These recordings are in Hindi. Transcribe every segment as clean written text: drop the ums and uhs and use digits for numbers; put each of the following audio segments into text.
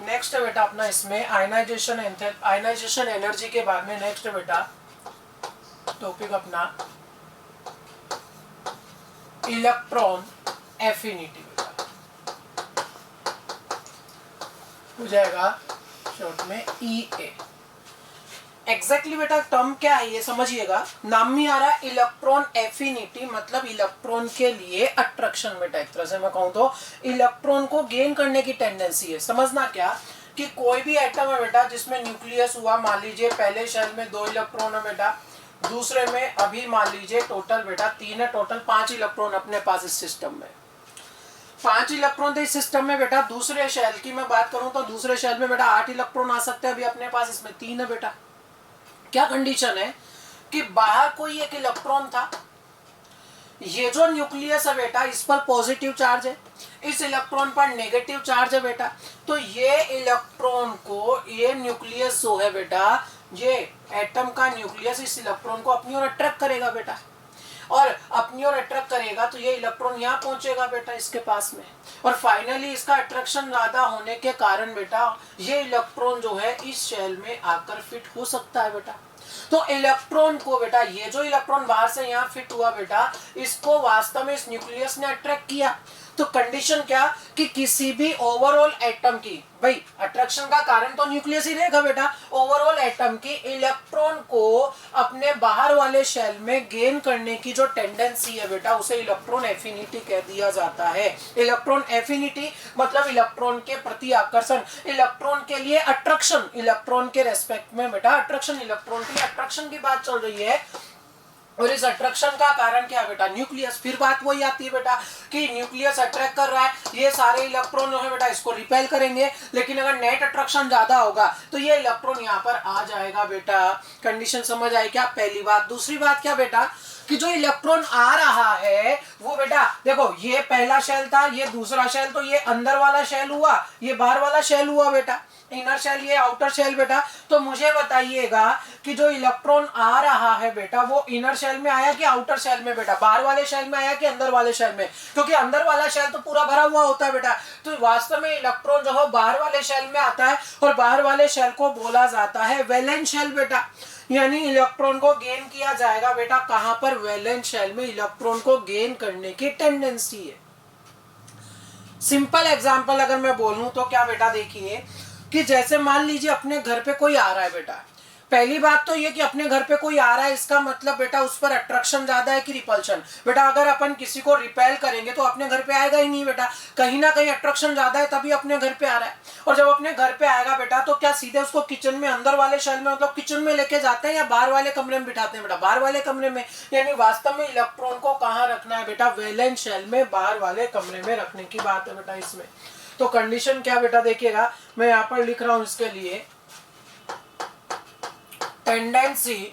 नेक्स्ट है बेटा अपना इसमें आयनाइजेशन एनर्जी के बाद में नेक्स्ट है बेटा टॉपिक अपना इलेक्ट्रॉन एफिनिटी बेटा हो जाएगा शॉर्ट में EA। एग्जैक्टली बेटा टर्म क्या है ये समझिएगा, नाम में आ रहा है इलेक्ट्रॉन एफिनिटी, मतलब इलेक्ट्रॉन के लिए अट्रैक्शन बेटा। एक तरह से मैं कहूं तो इलेक्ट्रॉन को गेन करने की टेंडेंसी है। समझना क्या कि कोई भी एटम है बेटा जिसमें न्यूक्लियस हुआ, मान लीजिए पहले शेल में 2 इलेक्ट्रॉन है बेटा, दूसरे में अभी मान लीजिए टोटल बेटा 3 है, टोटल 5 इलेक्ट्रॉन अपने पास इस सिस्टम में। 5 इलेक्ट्रॉन थे इस सिस्टम में बेटा। दूसरे शेल की मैं बात करूं तो दूसरे शेल में बेटा 8 इलेक्ट्रॉन आ सकते हैं अभी अपने पास, इसमें 3 है बेटा। क्या कंडीशन है कि बाहर कोई एक इलेक्ट्रॉन था, ये जो न्यूक्लियस है बेटा इस पर पॉजिटिव चार्ज है, इस इलेक्ट्रॉन पर नेगेटिव चार्ज है बेटा। तो ये इलेक्ट्रॉन को, ये न्यूक्लियस जो है बेटा, ये एटम का न्यूक्लियस इस इलेक्ट्रॉन को अपनी ओर अट्रैक्ट करेगा बेटा, और अपनी ओर अट्रैक्ट करेगा तो ये इलेक्ट्रॉन यहाँ पहुंचेगा बेटा इसके पास में, और फाइनली इसका अट्रैक्शन ज्यादा होने के कारण बेटा ये इलेक्ट्रॉन जो है इस शेल में आकर फिट हो सकता है बेटा। तो इलेक्ट्रॉन को बेटा, ये जो इलेक्ट्रॉन बाहर से यहाँ फिट हुआ बेटा, इसको वास्तव में इस न्यूक्लियस ने अट्रैक्ट किया। तो कंडीशन क्या कि किसी भी ओवरऑल एटम की, भाई अट्रैक्शन का कारण तो न्यूक्लियस ही रहेगा बेटा, ओवरऑल एटम की इलेक्ट्रॉन को अपने बाहर वाले शेल में गेन करने की जो टेंडेंसी है बेटा उसे इलेक्ट्रॉन एफिनिटी कह दिया जाता है। इलेक्ट्रॉन एफिनिटी मतलब इलेक्ट्रॉन के प्रति आकर्षण, इलेक्ट्रॉन के लिए अट्रैक्शन, इलेक्ट्रॉन के रेस्पेक्ट में बेटा अट्रैक्शन, इलेक्ट्रॉन के लिए अट्रैक्शन की बात चल रही है। और इस अट्रैक्शन का कारण क्या बेटा, न्यूक्लियस। फिर बात वही आती है बेटा कि न्यूक्लियस अट्रैक्ट कर रहा है, ये सारे इलेक्ट्रॉन जो है बेटा इसको रिपेल करेंगे, लेकिन अगर नेट अट्रैक्शन ज्यादा होगा तो ये इलेक्ट्रॉन यहाँ पर आ जाएगा बेटा। कंडीशन समझ आई क्या, पहली बात। दूसरी बात क्या बेटा कि जो इलेक्ट्रॉन आ रहा है वो बेटा देखो, ये पहला शेल था, ये दूसरा शेल, तो ये अंदर वाला शेल हुआ, ये बाहर वाला शेल हुआ बेटा, इनर शेल ये आउटर शेल बेटा। तो मुझे बताइएगा कि जो इलेक्ट्रॉन आ रहा है बेटा वो इनर शेल में आया कि आउटर शेल में बेटा, बाहर वाले शेल में आया कि अंदर वाले शेल में, क्योंकि अंदर वाला शेल तो पूरा भरा हुआ होता है बेटा। तो वास्तव में इलेक्ट्रॉन जो है बाहर वाले शेल में आता है, और बाहर वाले शेल को बोला जाता है वैलेंस शेल बेटा। यानी इलेक्ट्रॉन को गेन किया जाएगा बेटा कहां पर, वैलेंस शेल में इलेक्ट्रॉन को गेन करने की टेंडेंसी है। सिंपल एग्जांपल अगर मैं बोलूं तो क्या बेटा, देखिए कि जैसे मान लीजिए अपने घर पे कोई आ रहा है बेटा, पहली बात तो ये कि अपने घर पे कोई आ रहा है इसका मतलब बेटा उस पर अट्रैक्शन ज्यादा है कि रिपल्शन। बेटा अगर अपन किसी को रिपेल करेंगे तो अपने घर पे आएगा ही नहीं बेटा, कहीं ना कहीं अट्रैक्शन ज्यादा है तभी अपने घर पे आ रहा है। और जब अपने घर पे आएगा बेटा तो क्या सीधे उसको किचन में, अंदर वाले शेल में मतलब किचन में लेके जाते हैं या बाहर वाले कमरे में बिठाते हैं बेटा, बाहर वाले कमरे में। यानी वास्तव में इलेक्ट्रॉन को कहाँ रखना है बेटा, वैलेंस शेल में, बाहर वाले कमरे में रखने की बात है बेटा इसमें। तो कंडीशन क्या बेटा देखिएगा, मैं यहाँ पर लिख रहा हूं इसके लिए, tendency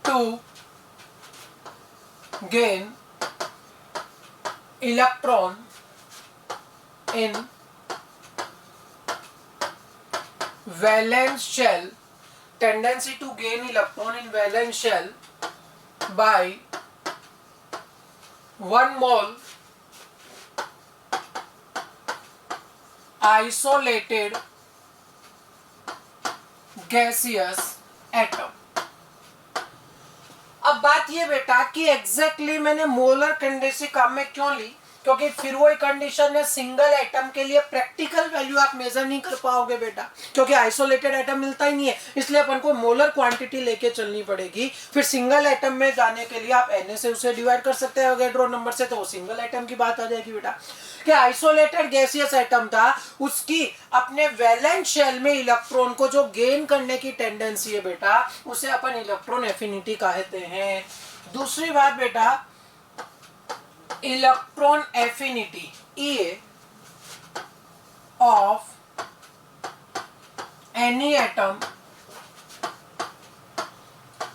to gain electron in valence shell, tendency to gain electron in valence shell by 1 mole isolated gaseous atom. अब बात ये बेटा कि एग्जैक्टली मैंने मोलर कंडीशन काम में क्यों ली, क्योंकि फिर वही कंडीशन है, सिंगल एटम के लिए प्रैक्टिकल वैल्यू आप मेजर नहीं कर पाओगे बेटा, क्योंकि आइसोलेटेड एटम मिलता ही नहीं है, इसलिए अपन को मोलर क्वांटिटी लेके चलनी पड़ेगी। फिर सिंगल एटम में जाने के लिए आप Na से उसे डिवाइड कर सकते हैं अवोगाड्रो नंबर से, तो वो सिंगल एटम की बात आ जाएगी बेटा। कि आइसोलेटेड गैसियस एटम था, उसकी अपने वैलेंस शेल में इलेक्ट्रॉन को जो गेन करने की टेंडेंसी है बेटा उसे अपन इलेक्ट्रॉन एफिनिटी कहते हैं। दूसरी बात बेटा, electron affinity EA of any atom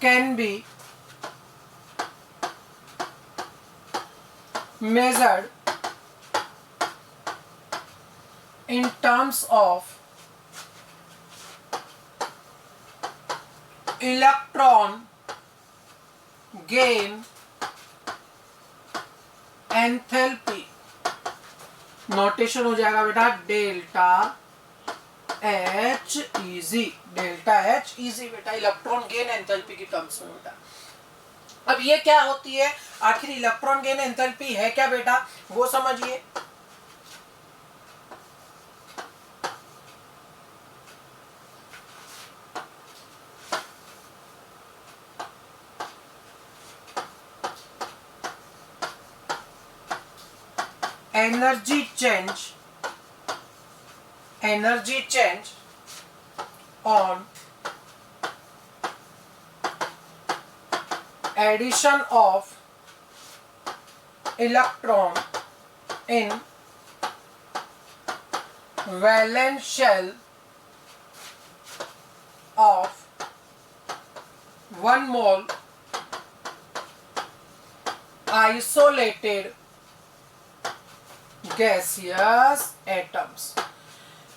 can be measured in terms of electron gain enthalpy notation हो जाएगा बेटा delta H easy, delta H easy बेटा इलेक्ट्रॉन गेन एंथैल्पी की टर्म्स में बेटा। अब ये क्या होती है आखिर इलेक्ट्रॉन गेन एंथैल्पी है क्या बेटा, वो समझिए। energy change on addition of electron in valence shell of 1 mole isolated gaseous atoms।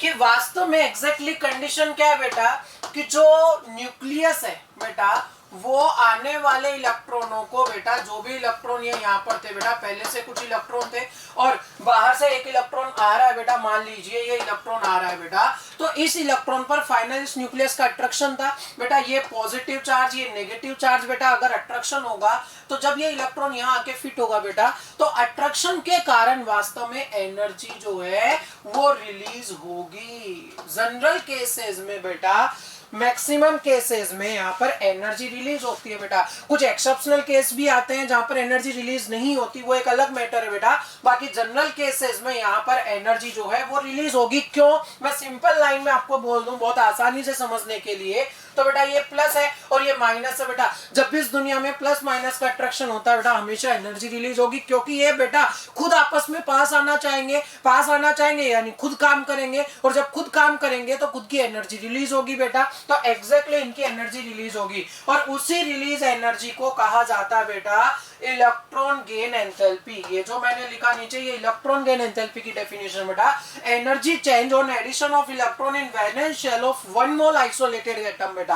कि वास्तव में एग्जैक्टली कंडीशन क्या है बेटा कि जो न्यूक्लियस है बेटा वो आने वाले इलेक्ट्रॉनों को बेटा, जो भी इलेक्ट्रॉन ये यहाँ पर थे बेटा, पहले से कुछ इलेक्ट्रॉन थे और बाहर से एक इलेक्ट्रॉन आ रहा है बेटा, मान लीजिए ये इलेक्ट्रॉन आ रहा है बेटा, तो इस इलेक्ट्रॉन पर फाइनल इस न्यूक्लियस का अट्रैक्शन था बेटा, ये पॉजिटिव चार्ज ये नेगेटिव चार्ज बेटा, अगर अट्रैक्शन होगा तो जब ये इलेक्ट्रॉन यहाँ आके फिट होगा बेटा, तो अट्रैक्शन के कारण वास्तव में एनर्जी जो है वो रिलीज होगी। जनरल केसेस में बेटा, मैक्सिमम केसेस में यहाँ पर एनर्जी रिलीज होती है बेटा, कुछ एक्सेप्शनल केस भी आते हैं जहां पर एनर्जी रिलीज नहीं होती, वो एक अलग मैटर है बेटा। बाकी जनरल केसेस में यहाँ पर एनर्जी जो है वो रिलीज होगी। क्यों, मैं सिंपल लाइन में आपको बोल दूं बहुत आसानी से समझने के लिए, तो बेटा ये प्लस है और ये माइनस है बेटा। जब भी इस दुनिया में प्लस माइनस का अट्रैक्शन होता है बेटा, हमेशा एनर्जी रिलीज होगी, क्योंकि ये बेटा खुद आपस में पास आना चाहेंगे यानी खुद काम करेंगे, और जब खुद काम करेंगे तो खुद की एनर्जी रिलीज होगी बेटा, तो एग्जैक्टली इनकी एनर्जी रिलीज होगी और उसी रिलीज एनर्जी को कहा जाता है बेटा इलेक्ट्रॉन गेन एंथैल्पी। ये जो मैंने लिखा नीचे ये इलेक्ट्रॉन गेन एंथैल्पी की डेफिनेशन बेटा, energy change on addition of electron in valence shell of 1 mole isolated atom बेटा।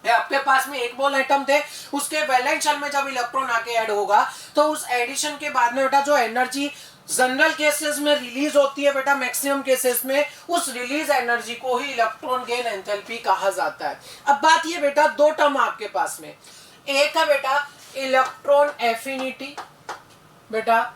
आपके पास में 1 मोल एटम थे, उसके वैलेंस शेल में जब इलेक्ट्रॉन आके ऐड होगा तो उस एडिशन के बाद में बेटा जो एनर्जी जनरल केसेस में रिलीज होती है बेटा, मैक्सिमम केसेस में उस रिलीज एनर्जी को ही इलेक्ट्रॉन गेन एंथैल्पी कहा जाता है। अब बात ये बेटा, दो टर्म आपके पास में, एक है बेटा इलेक्ट्रॉन एफिनिटी बेटा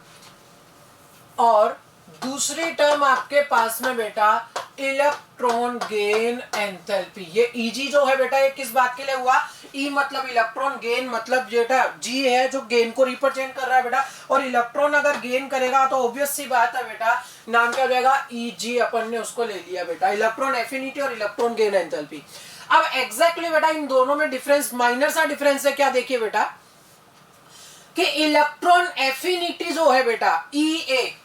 और दूसरी टर्म आपके पास में बेटा इलेक्ट्रॉन गेन एंथैल्पी। ये ईजी जो है बेटा ये किस बात के लिए हुआ, ई मतलब इलेक्ट्रॉन गेन मतलब बेटा जी है जो गेन को रिप्रेजेंट कर रहा है बेटा, और इलेक्ट्रॉन अगर गेन करेगा तो ऑब्वियस सी बात है बेटा नाम क्या हो जाएगा ईजी, अपन ने उसको ले लिया बेटा, इलेक्ट्रॉन एफिनिटी और इलेक्ट्रॉन गेन एंथैल्पी। अब एग्जैक्टली बेटा इन दोनों में डिफरेंस, माइनर सा डिफरेंस है, क्या देखिए बेटा कि इलेक्ट्रॉन एफिनिटी जो है बेटा ई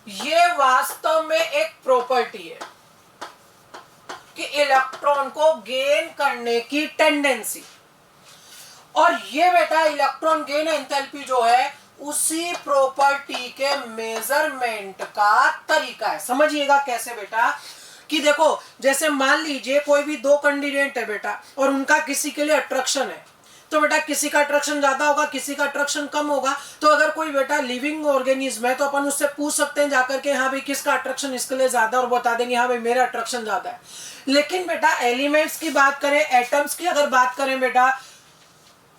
ये वास्तव में एक प्रॉपर्टी है कि इलेक्ट्रॉन को गेन करने की टेंडेंसी, और ये बेटा इलेक्ट्रॉन गेन एंथैल्पी जो है उसी प्रॉपर्टी के मेजरमेंट का तरीका है। समझिएगा कैसे बेटा कि देखो जैसे मान लीजिए कोई भी दो कैंडिडेट है बेटा और उनका किसी के लिए अट्रैक्शन है, तो बेटा किसी का अट्रैक्शन ज्यादा होगा किसी का अट्रैक्शन कम होगा, तो अगर कोई बेटा लिविंग ऑर्गेनिज्म है तो अपन उससे पूछ सकते हैं जाकर के हाँ भाई किसका अट्रैक्शन इसके लिए ज्यादा, और बता देंगे हाँ भाई मेरा अट्रैक्शन ज्यादा है। लेकिन बेटा एलिमेंट्स की बात करें, एटम्स की अगर बात करें बेटा,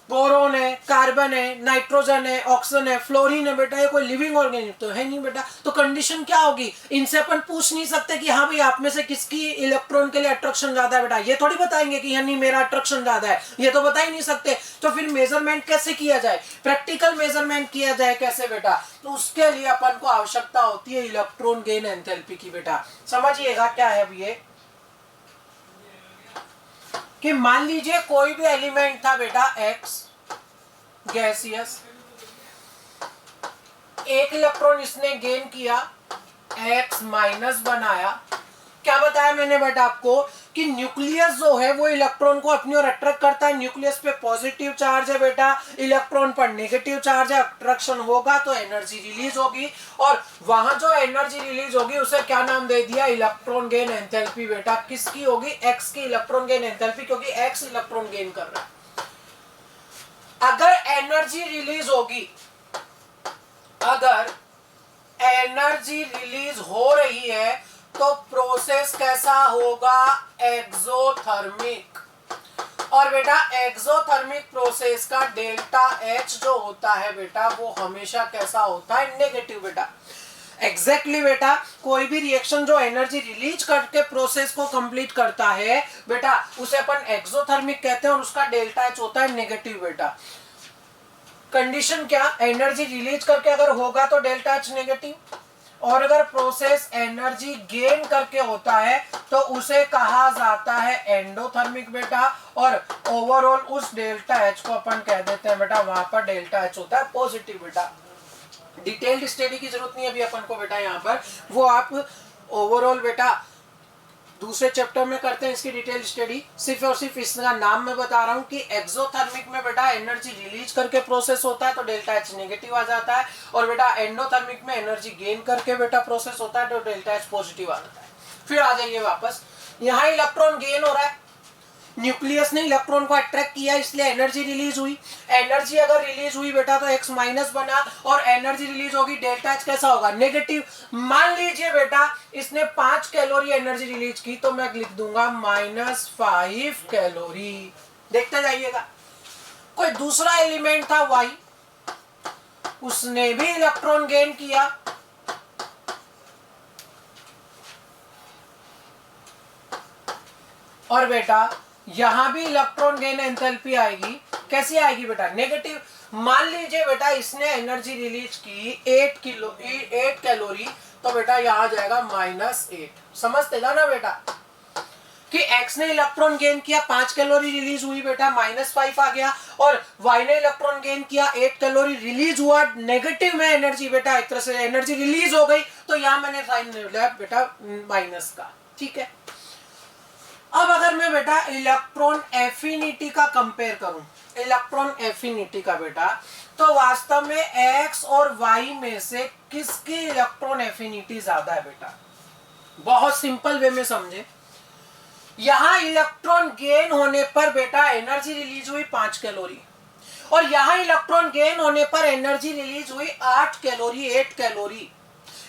बोरोन है, कार्बन है, नाइट्रोजन है, ऑक्सीजन है, फ्लोरीन है बेटा, ये कोई लिविंग ऑर्गेनिज्म तो है नहीं बेटा, तो कंडीशन क्या होगी, इनसे अपन पूछ नहीं सकते कि हाँ भाई आप में से किसकी इलेक्ट्रॉन के लिए अट्रैक्शन ज्यादा है बेटा, ये थोड़ी बताएंगे कि यानी मेरा अट्रैक्शन ज्यादा है, ये तो बता ही नहीं सकते। तो फिर मेजरमेंट कैसे किया जाए, प्रैक्टिकल मेजरमेंट किया जाए कैसे बेटा, तो उसके लिए अपन को आवश्यकता होती है इलेक्ट्रॉन गेन एंथैल्पी की बेटा। समझिएगा क्या है अब ये कि मान लीजिए कोई भी एलिमेंट था बेटा X गैसियस, एक इलेक्ट्रॉन इसने गेन किया, X माइनस बनाया, क्या बताया मैंने बेटा आपको कि न्यूक्लियस जो है वो इलेक्ट्रॉन को अपनी ओर अट्रैक्ट करता है, न्यूक्लियस पे पॉजिटिव चार्ज है बेटा, इलेक्ट्रॉन पर नेगेटिव चार्ज है, अट्रैक्शन होगा तो एनर्जी रिलीज होगी, और वहां जो एनर्जी रिलीज होगी उसे क्या नाम दे दिया, इलेक्ट्रॉन गेन एंथैल्पी बेटा। किसकी होगी, एक्स की इलेक्ट्रॉन गेन एंथैल्पी, क्योंकि एक्स इलेक्ट्रॉन गेन कर रहा है। अगर एनर्जी रिलीज होगी, अगर एनर्जी रिलीज हो रही है तो प्रोसेस कैसा होगा, एक्सोथर्मिक। और बेटा एक्सोथर्मिक प्रोसेस का डेल्टा एच जो होता है बेटा वो हमेशा कैसा होता है, नेगेटिव बेटा। एग्जैक्टली बेटा कोई भी रिएक्शन जो एनर्जी रिलीज करके प्रोसेस को कंप्लीट करता है बेटा उसे अपन एक्सोथर्मिक कहते हैं और उसका डेल्टा एच होता है नेगेटिव बेटा। कंडीशन क्या, एनर्जी रिलीज करके अगर होगा तो डेल्टा एच नेगेटिव, और अगर प्रोसेस एनर्जी गेन करके होता है तो उसे कहा जाता है एंडोथर्मिक बेटा। और ओवरऑल उस डेल्टा एच को अपन कह देते हैं बेटा, वहां पर डेल्टा एच होता है पॉजिटिव बेटा। डिटेल्ड स्टडी की जरूरत नहीं है अभी अपन को बेटा, यहाँ पर वो आप ओवरऑल बेटा दूसरे चैप्टर में करते हैं इसकी डिटेल स्टडी। सिर्फ और सिर्फ इसका नाम मैं बता रहा हूँ कि एक्सोथर्मिक में बेटा एनर्जी रिलीज करके प्रोसेस होता है तो डेल्टा एच नेगेटिव आ जाता है, और बेटा एंडोथर्मिक में एनर्जी गेन करके बेटा प्रोसेस होता है तो डेल्टा एच पॉजिटिव आ जाता है। फिर आ जाइए वापस, यहाँ इलेक्ट्रॉन गेन हो रहा है, न्यूक्लियस ने इलेक्ट्रॉन को अट्रैक्ट किया इसलिए एनर्जी रिलीज हुई। एनर्जी अगर रिलीज हुई बेटा तो एक्स माइनस बना, और एनर्जी रिलीज होगी डेल्टा एच कैसा होगा, नेगेटिव। मान लीजिए बेटा इसने 5 कैलोरी एनर्जी रिलीज की तो मैं लिख दूंगा -5 कैलोरी। देखते जाइएगा, कोई दूसरा एलिमेंट था वाई, उसने भी इलेक्ट्रॉन गेन किया, और बेटा यहां भी इलेक्ट्रॉन गेन एंथैल्पी आएगी, कैसी आएगी बेटा, नेगेटिव। मान लीजिए बेटा इसने एनर्जी रिलीज की 8 कैलोरी तो बेटा यहां जाएगा -8। समझते ना बेटा कि x ने इलेक्ट्रॉन गेन किया, 5 कैलोरी रिलीज हुई बेटा, -5 आ गया, और y ने इलेक्ट्रॉन गेन किया, 8 कैलोरी रिलीज हुआ, नेगेटिव में एनर्जी बेटा, एक तरह से एनर्जी रिलीज हो गई तो यहां मैंने साइन लिया बेटा माइनस का, ठीक है। अब अगर मैं बेटा इलेक्ट्रॉन एफिनिटी का कंपेयर करूं, इलेक्ट्रॉन एफिनिटी का बेटा, तो वास्तव में x और y में से किसकी इलेक्ट्रॉन एफिनिटी ज्यादा है बेटा, बहुत सिंपल वे में समझे। यहां इलेक्ट्रॉन गेन होने पर बेटा एनर्जी रिलीज हुई 5 कैलोरी, और यहां इलेक्ट्रॉन गेन होने पर एनर्जी रिलीज हुई 8 कैलोरी।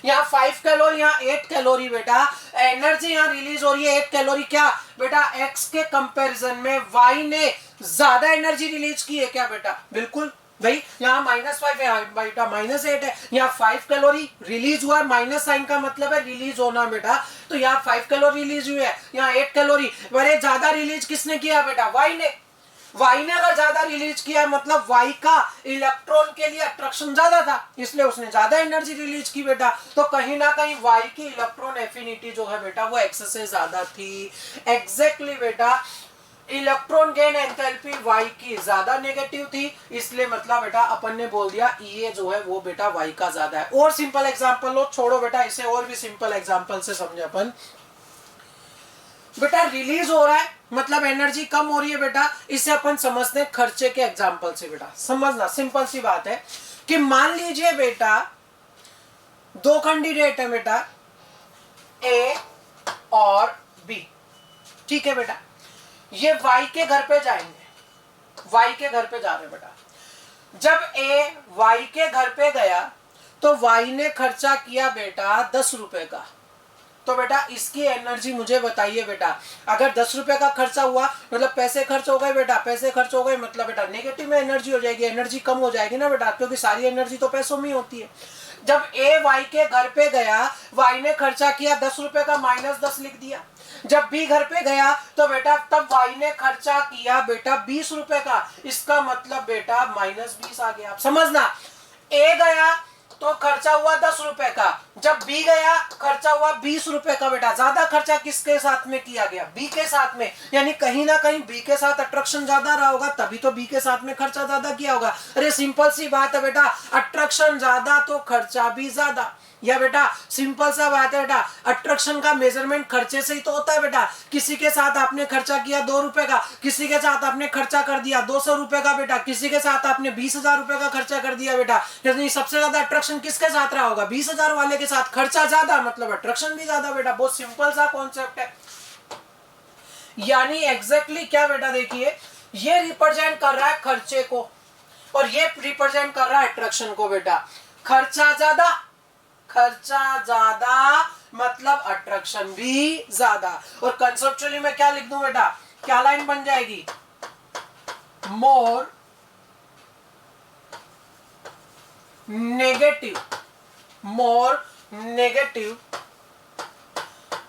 यहाँ 5 कैलोरी, यहाँ 8 कैलोरी बेटा, एनर्जी यहाँ रिलीज हो रही है 8 कैलोरी। क्या बेटा x के कंपैरिजन में y ने ज्यादा एनर्जी रिलीज की है क्या बेटा, बिल्कुल भाई। यहाँ -5 है बेटा, -8 है, यहाँ 5 कैलोरी रिलीज हुआ, माइनस साइन का मतलब है रिलीज होना बेटा, तो यहाँ 5 कैलोरी रिलीज हुई है, यहाँ 8 कैलोरी। अरे ज्यादा रिलीज किसने किया बेटा, y ने। y ने अगर ज्यादा रिलीज किया मतलब y का इलेक्ट्रॉन के लिए अट्रैक्शन ज्यादा था, इसलिए उसने ज्यादा एनर्जी रिलीज की बेटा। तो कहीं ना कहीं y की इलेक्ट्रॉन एफिनिटी जो है बेटा वो x से ज्यादा थी। एग्जैक्टली बेटा इलेक्ट्रॉन गेन एंथैल्पी y की ज्यादा नेगेटिव थी, इसलिए मतलब बेटा अपन ने बोल दिया E जो है वो बेटा y का ज्यादा है। और सिंपल एग्जांपल लो, छोड़ो बेटा इसे, और भी सिंपल एग्जांपल से समझे अपन। बेटा रिलीज हो रहा है मतलब एनर्जी कम हो रही है बेटा, इसे अपन समझते हैं खर्चे के एग्जांपल से बेटा। समझना सिंपल सी बात है कि मान लीजिए बेटा 2 कैंडिडेट है बेटा, ए और बी, ठीक है बेटा। ये वाई के घर पे जाएंगे, वाई के घर पे जा रहे बेटा। जब ए वाई के घर पे गया तो वाई ने खर्चा किया बेटा 10 रुपए का, तो बेटा इसकी एनर्जी मुझे बताइए बेटा। अगर 10 रुपए का खर्चा हुआ मतलब पैसे खर्च हो गए बेटा, पैसे खर्च हो गए मतलब बेटा नेगेटिव में एनर्जी हो जाएगी, एनर्जी कम हो जाएगी ना बेटा, क्योंकि सारी एनर्जी तो पैसों में ही होती है। जब ए वाई के घर पे गया, वाई ने खर्चा किया 10 रुपए का, -10 लिख दिया। जब बी घर पे गया तो बेटा तब वाई ने खर्चा किया बेटा 20 रुपए का, इसका मतलब बेटा -20 आ गया। आप समझना, ए गया तो खर्चा हुआ 10 रुपए का, जब बी गया खर्चा हुआ 20 रुपए का बेटा। ज्यादा खर्चा किसके साथ में किया गया, बी के साथ में, यानी कहीं ना कहीं बी के साथ अट्रैक्शन ज्यादा रहा होगा, तभी तो बी के साथ में खर्चा ज्यादा किया होगा। अरे सिंपल सी बात है बेटा, अट्रैक्शन ज्यादा तो खर्चा भी ज्यादा। या बेटा सिंपल सा बात है बेटा, अट्रैक्शन का मेजरमेंट खर्चे से ही तो होता है बेटा। किसी के साथ आपने खर्चा किया 2 रुपए का, किसी के साथ आपने खर्चा कर दिया 200 रुपए का बेटा, किसी के साथ आपने 20,000 रुपए का खर्चा कर दिया बेटा। यानी सबसे ज्यादा अट्रैक्शन किसके साथ रहा होगा, 20,000 वाले के साथ। खर्चा ज्यादा मतलब अट्रैक्शन भी ज्यादा बेटा। बहुत सिंपल सा कॉन्सेप्ट है। यानी एग्जैक्टली क्या बेटा, देखिए ये रिप्रेजेंट कर रहा है खर्चे को और ये रिप्रेजेंट कर रहा है अट्रैक्शन को बेटा। खर्चा ज्यादा, खर्चा ज्यादा मतलब अट्रैक्शन भी ज्यादा। और कंसेप्चुअली मैं क्या लिख दूं बेटा, क्या लाइन बन जाएगी, more negative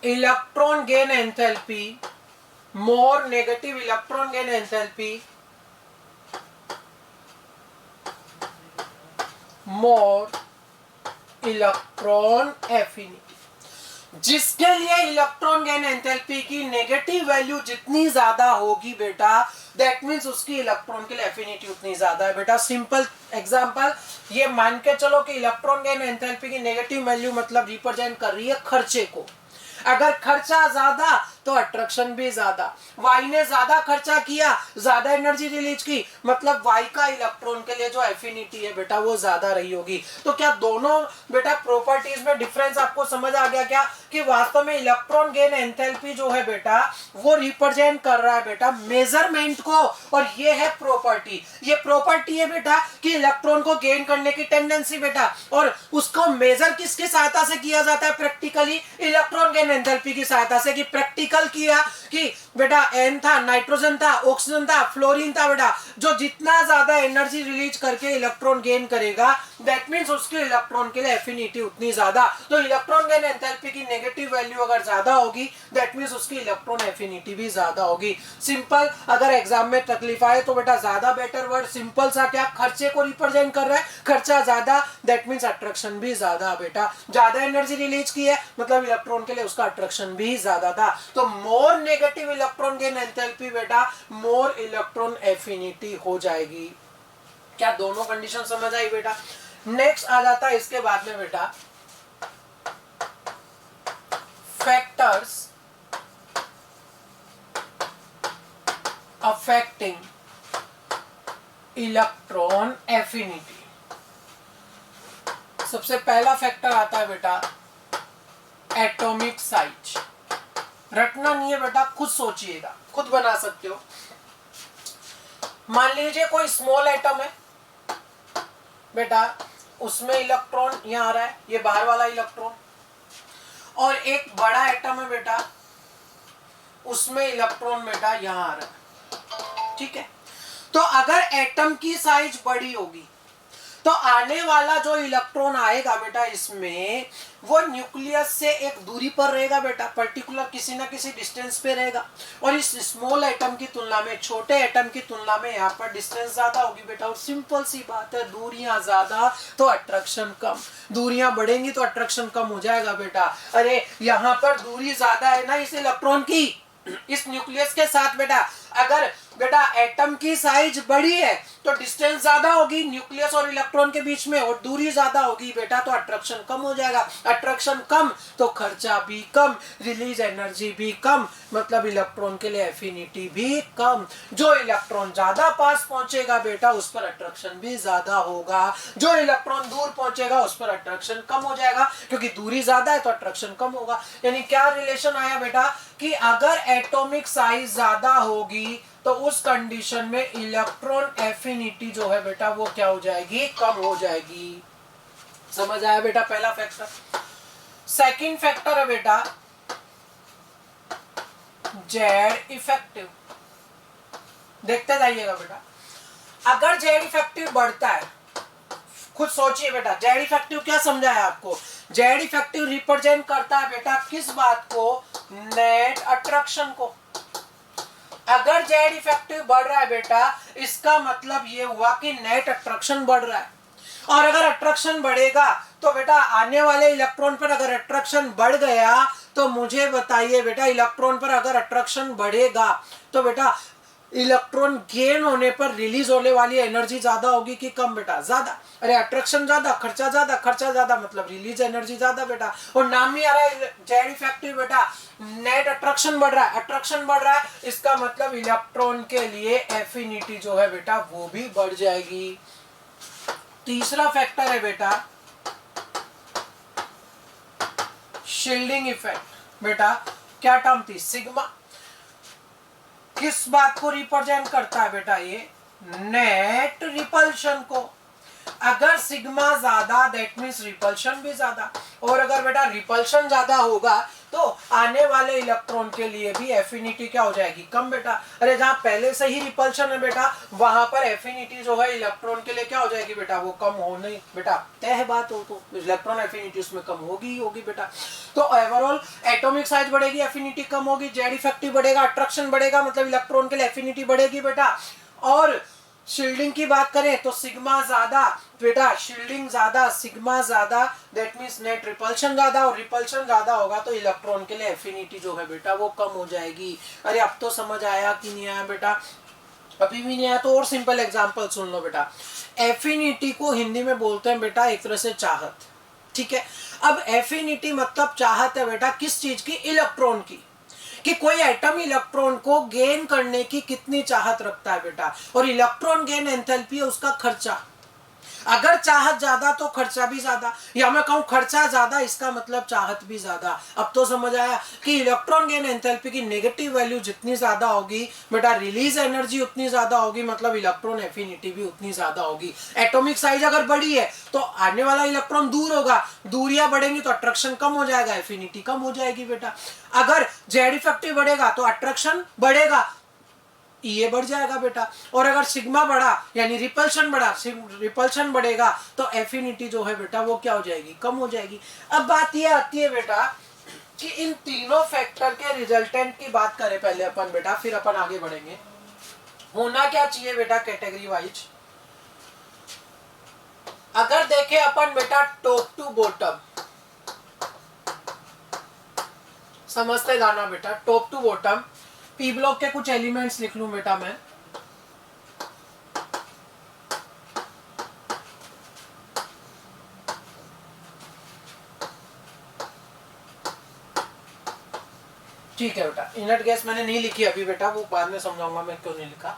electron gain enthalpy, more negative electron gain enthalpy, more electron affinity. जिसके लिए इलेक्ट्रॉन गेन एंथैल्पी की नेगेटिव वैल्यू जितनी ज्यादा होगी बेटा, दैट मीन्स उसकी इलेक्ट्रॉन के लिए एफिनिटी उतनी ज्यादा है बेटा। सिंपल एग्जांपल, ये मान के चलो कि इलेक्ट्रॉन गेन एंथैल्पी की नेगेटिव वैल्यू मतलब रिप्रेजेंट कर रही है खर्चे को। अगर खर्चा ज्यादा तो अट्रैक्शन भी ज्यादा। वाई ने ज्यादा खर्चा किया, ज्यादा एनर्जी रिलीज की, मतलब वाई का इलेक्ट्रॉन के लिए जो एफिनिटी है बेटा वो ज्यादा रही होगी। तो क्या दोनों बेटा प्रॉपर्टीज में डिफरेंस आपको समझ आ गया क्या, कि वास्तव में इलेक्ट्रॉन गेन एंथैल्पी जो है बेटा वो रिप्रेजेंट कर रहा है बेटा मेजरमेंट को, और ये है प्रॉपर्टी। ये प्रॉपर्टी है बेटा कि इलेक्ट्रॉन को गेन करने की टेंडेंसी बेटा, और उसको मेजर किसकी सहायता से किया जाता है, प्रैक्टिकली इलेक्ट्रॉन गेन एंथैल्पी की सहायता से। कि प्रैक्टिकल किया कि बेटा एन था, नाइट्रोजन था, ऑक्सीजन था, फ्लोरीन था बेटा, जो जितना ज्यादा एनर्जी रिलीज करके इलेक्ट्रॉन गेन करेगा दैट मींस उसके इलेक्ट्रॉन के लिए एफिनिटी उतनी ज्यादा। तो इलेक्ट्रॉन गेन एंथैल्पी की नेगेटिव वैल्यू अगर ज्यादा होगी दैट मींस उसकी इलेक्ट्रॉन एफिनिटी भी ज्यादा होगी। सिंपल, अगर एग्जाम में तकलीफ आए तो बेटा ज्यादा बेटर वर्ड सिंपल सा क्या, खर्चे को रिप्रेजेंट कर रहा है, खर्चा ज्यादा दैट मींस अट्रैक्शन भी ज्यादा बेटा। ज्यादा एनर्जी रिलीज की है मतलब इलेक्ट्रॉन के लिए उसका अट्रैक्शन भी ज्यादा था। तो more negative electron gain enthalpy बेटा मोर इलेक्ट्रॉन एफिनिटी हो जाएगी। क्या दोनों कंडीशन समझ आई बेटा। नेक्स्ट आ जाता है इसके बाद में बेटा फैक्टर्स अफेक्टिंग इलेक्ट्रॉन एफिनिटी। सबसे पहला फैक्टर आता है बेटा एटॉमिक साइज। रटना नहीं है बेटा, खुद सोचिएगा, खुद बना सकते हो। मान लीजिए कोई स्मॉल एटम है बेटा, उसमें इलेक्ट्रॉन यहां आ रहा है, ये बाहर वाला इलेक्ट्रॉन, और एक बड़ा एटम है बेटा, उसमें इलेक्ट्रॉन बेटा यहां आ रहा है, ठीक है। तो अगर एटम की साइज बड़ी होगी तो आने वाला जो इलेक्ट्रॉन आएगा बेटा इसमें वो न्यूक्लियस से एक दूरी पर रहेगा बेटा, पर्टिकुलर किसी ना किसी डिस्टेंस पे रहेगा। और इस स्मॉल एटम की तुलना में, छोटे एटम की तुलना में यहाँ पर डिस्टेंस ज्यादा होगी बेटा। और सिंपल सी बात है, दूरियां ज्यादा तो अट्रैक्शन कम, दूरियां बढ़ेंगी तो अट्रैक्शन कम हो जाएगा बेटा। अरे यहाँ पर दूरी ज्यादा है ना इस इलेक्ट्रॉन की, इस न्यूक्लियस के साथ बेटा। अगर बेटा एटम की साइज बड़ी है तो डिस्टेंस ज्यादा होगी न्यूक्लियस और इलेक्ट्रॉन के बीच में, और दूरी ज्यादा होगी बेटा तो अट्रैक्शन कम हो जाएगा। अट्रैक्शन कम तो खर्चा भी कम, रिलीज एनर्जी भी कम, मतलब इलेक्ट्रॉन के लिए एफिनिटी भी कम। जो इलेक्ट्रॉन ज्यादा पास पहुंचेगा बेटा उस पर अट्रैक्शन भी ज्यादा होगा, जो इलेक्ट्रॉन दूर पहुंचेगा उस पर अट्रैक्शन कम हो जाएगा, क्योंकि दूरी ज्यादा है तो अट्रैक्शन कम होगा। यानी क्या रिलेशन आया बेटा, कि अगर एटॉमिक साइज ज्यादा होगी तो उस कंडीशन में इलेक्ट्रॉन एफिनिटी जो है बेटा वो क्या हो जाएगी, कम हो जाएगी। समझ आया बेटा पहला फैक्टर। सेकंड फैक्टर है बेटा जेड इफेक्टिव। देखते जाइएगा बेटा, अगर जेड इफेक्टिव बढ़ता है, खुद सोचिए बेटा, जेड इफेक्टिव क्या समझाया आपको, जेड इफेक्टिव रिप्रेजेंट करता है बेटा किस बात को, नेट अट्रैक्शन को। अगर जेड इफेक्टिव बढ़ रहा है बेटा इसका मतलब ये हुआ कि नेट अट्रैक्शन बढ़ रहा है, और अगर अट्रैक्शन बढ़ेगा तो बेटा आने वाले इलेक्ट्रॉन पर अगर अट्रैक्शन बढ़ गया तो मुझे बताइए बेटा, इलेक्ट्रॉन पर अगर अट्रैक्शन बढ़ेगा तो बेटा इलेक्ट्रॉन गेन होने पर रिलीज होने वाली एनर्जी ज्यादा होगी कि कम बेटा, ज्यादा। अरे अट्रैक्शन ज्यादा, खर्चा ज्यादा, खर्चा ज्यादा मतलब रिलीज एनर्जी ज्यादा बेटा। और नाम ही आ रहा है जेड इफेक्टिव बेटा, नेट अट्रैक्शन बढ़ रहा है, अट्रैक्शन बढ़ रहा है इसका मतलब इलेक्ट्रॉन के लिए एफिनिटी जो है बेटा वो भी बढ़ जाएगी। तीसरा फैक्टर है बेटा शील्डिंग इफेक्ट। बेटा क्या टर्म थी, सिग्मा। किस बात को रिप्रेजेंट करता है बेटा, ये नेट रिपल्शन को। अगर सिग्मा ज्यादा दैट मीन्स रिपल्शन भी ज्यादा, और अगर बेटा रिपल्शन ज्यादा होगा तो आने वाले इलेक्ट्रॉन के लिए भी एफिनिटी क्या हो जाएगी, कम बेटा। अरे जहां पहले से ही रिपल्शन है बेटा वहां पर एफिनिटी जो है इलेक्ट्रॉन के लिए क्या हो जाएगी बेटा, वो कम हो नहीं बेटा, तय है बात हो, तो इलेक्ट्रॉन एफिनिटी उसमें कम होगी ही होगी बेटा। तो ओवरऑल एटॉमिक साइज बढ़ेगी, एफिनिटी कम होगी, जेड इफेक्टिव बढ़ेगा, अट्रैक्शन बढ़ेगा, मतलब इलेक्ट्रॉन के लिए एफिनिटी बढ़ेगी बेटा। और शील्डिंग की बात करें तो सिग्मा ज्यादा बेटा, शील्डिंग ज्यादा, सिग्मा ज्यादा दैट मींस नेट रिपल्शन ज्यादा, और रिपल्शन ज्यादा होगा तो इलेक्ट्रॉन के लिए एफिनिटी जो है बेटा वो कम हो जाएगी। अरे अब तो समझ आया कि नहीं आया बेटा, अभी भी नहीं आया तो और सिंपल एग्जांपल सुन लो बेटा। एफिनिटी को हिंदी में बोलते हैं बेटा एक तरह से चाहत, ठीक है। अब एफिनिटी मतलब चाहत है बेटा किस चीज की, इलेक्ट्रॉन की, कि कोई एटम इलेक्ट्रॉन को गेन करने की कितनी चाहत रखता है बेटा, और इलेक्ट्रॉन गेन एंथैल्पी है उसका खर्चा। अगर चाहत ज्यादा तो खर्चा भी ज्यादा, या मैं कहूं खर्चा ज्यादा इसका मतलब चाहत भी ज्यादा। अब तो समझ आया कि इलेक्ट्रॉन गेन एंथैल्पी की नेगेटिव वैल्यू जितनी ज्यादा होगी बेटा रिलीज एनर्जी उतनी ज्यादा होगी, मतलब इलेक्ट्रॉन एफिनिटी भी उतनी ज्यादा होगी। एटॉमिक साइज अगर बड़ी है तो आने वाला इलेक्ट्रॉन दूर होगा, दूरियां बढ़ेंगी तो अट्रैक्शन कम हो जाएगा, एफिनिटी कम हो जाएगी बेटा। अगर जेड इफेक्टिव बढ़ेगा तो अट्रैक्शन बढ़ेगा, ये बढ़ जाएगा बेटा। और अगर सिग्मा बढ़ा यानी रिपल्शन बढ़ा, रिपल्शन बढ़ेगा तो एफिनिटी जो है बेटा वो क्या हो जाएगी, कम हो जाएगी। अब बात ये आती है बेटा कि इन तीनों फैक्टर के रिजल्टेंट की बात करें पहले अपन बेटा, फिर अपन आगे बढ़ेंगे। होना क्या चाहिए बेटा कैटेगरी वाइज, अगर देखें अपन बेटा टॉप टू बॉटम, समझते जाना बेटा, top to bottom P block के कुछ एलिमेंट्स लिख लूं बेटा मैं। ठीक है बेटा, इनर्ट गैस मैंने नहीं लिखी अभी बेटा, वो बाद में समझाऊंगा मैं क्यों नहीं लिखा।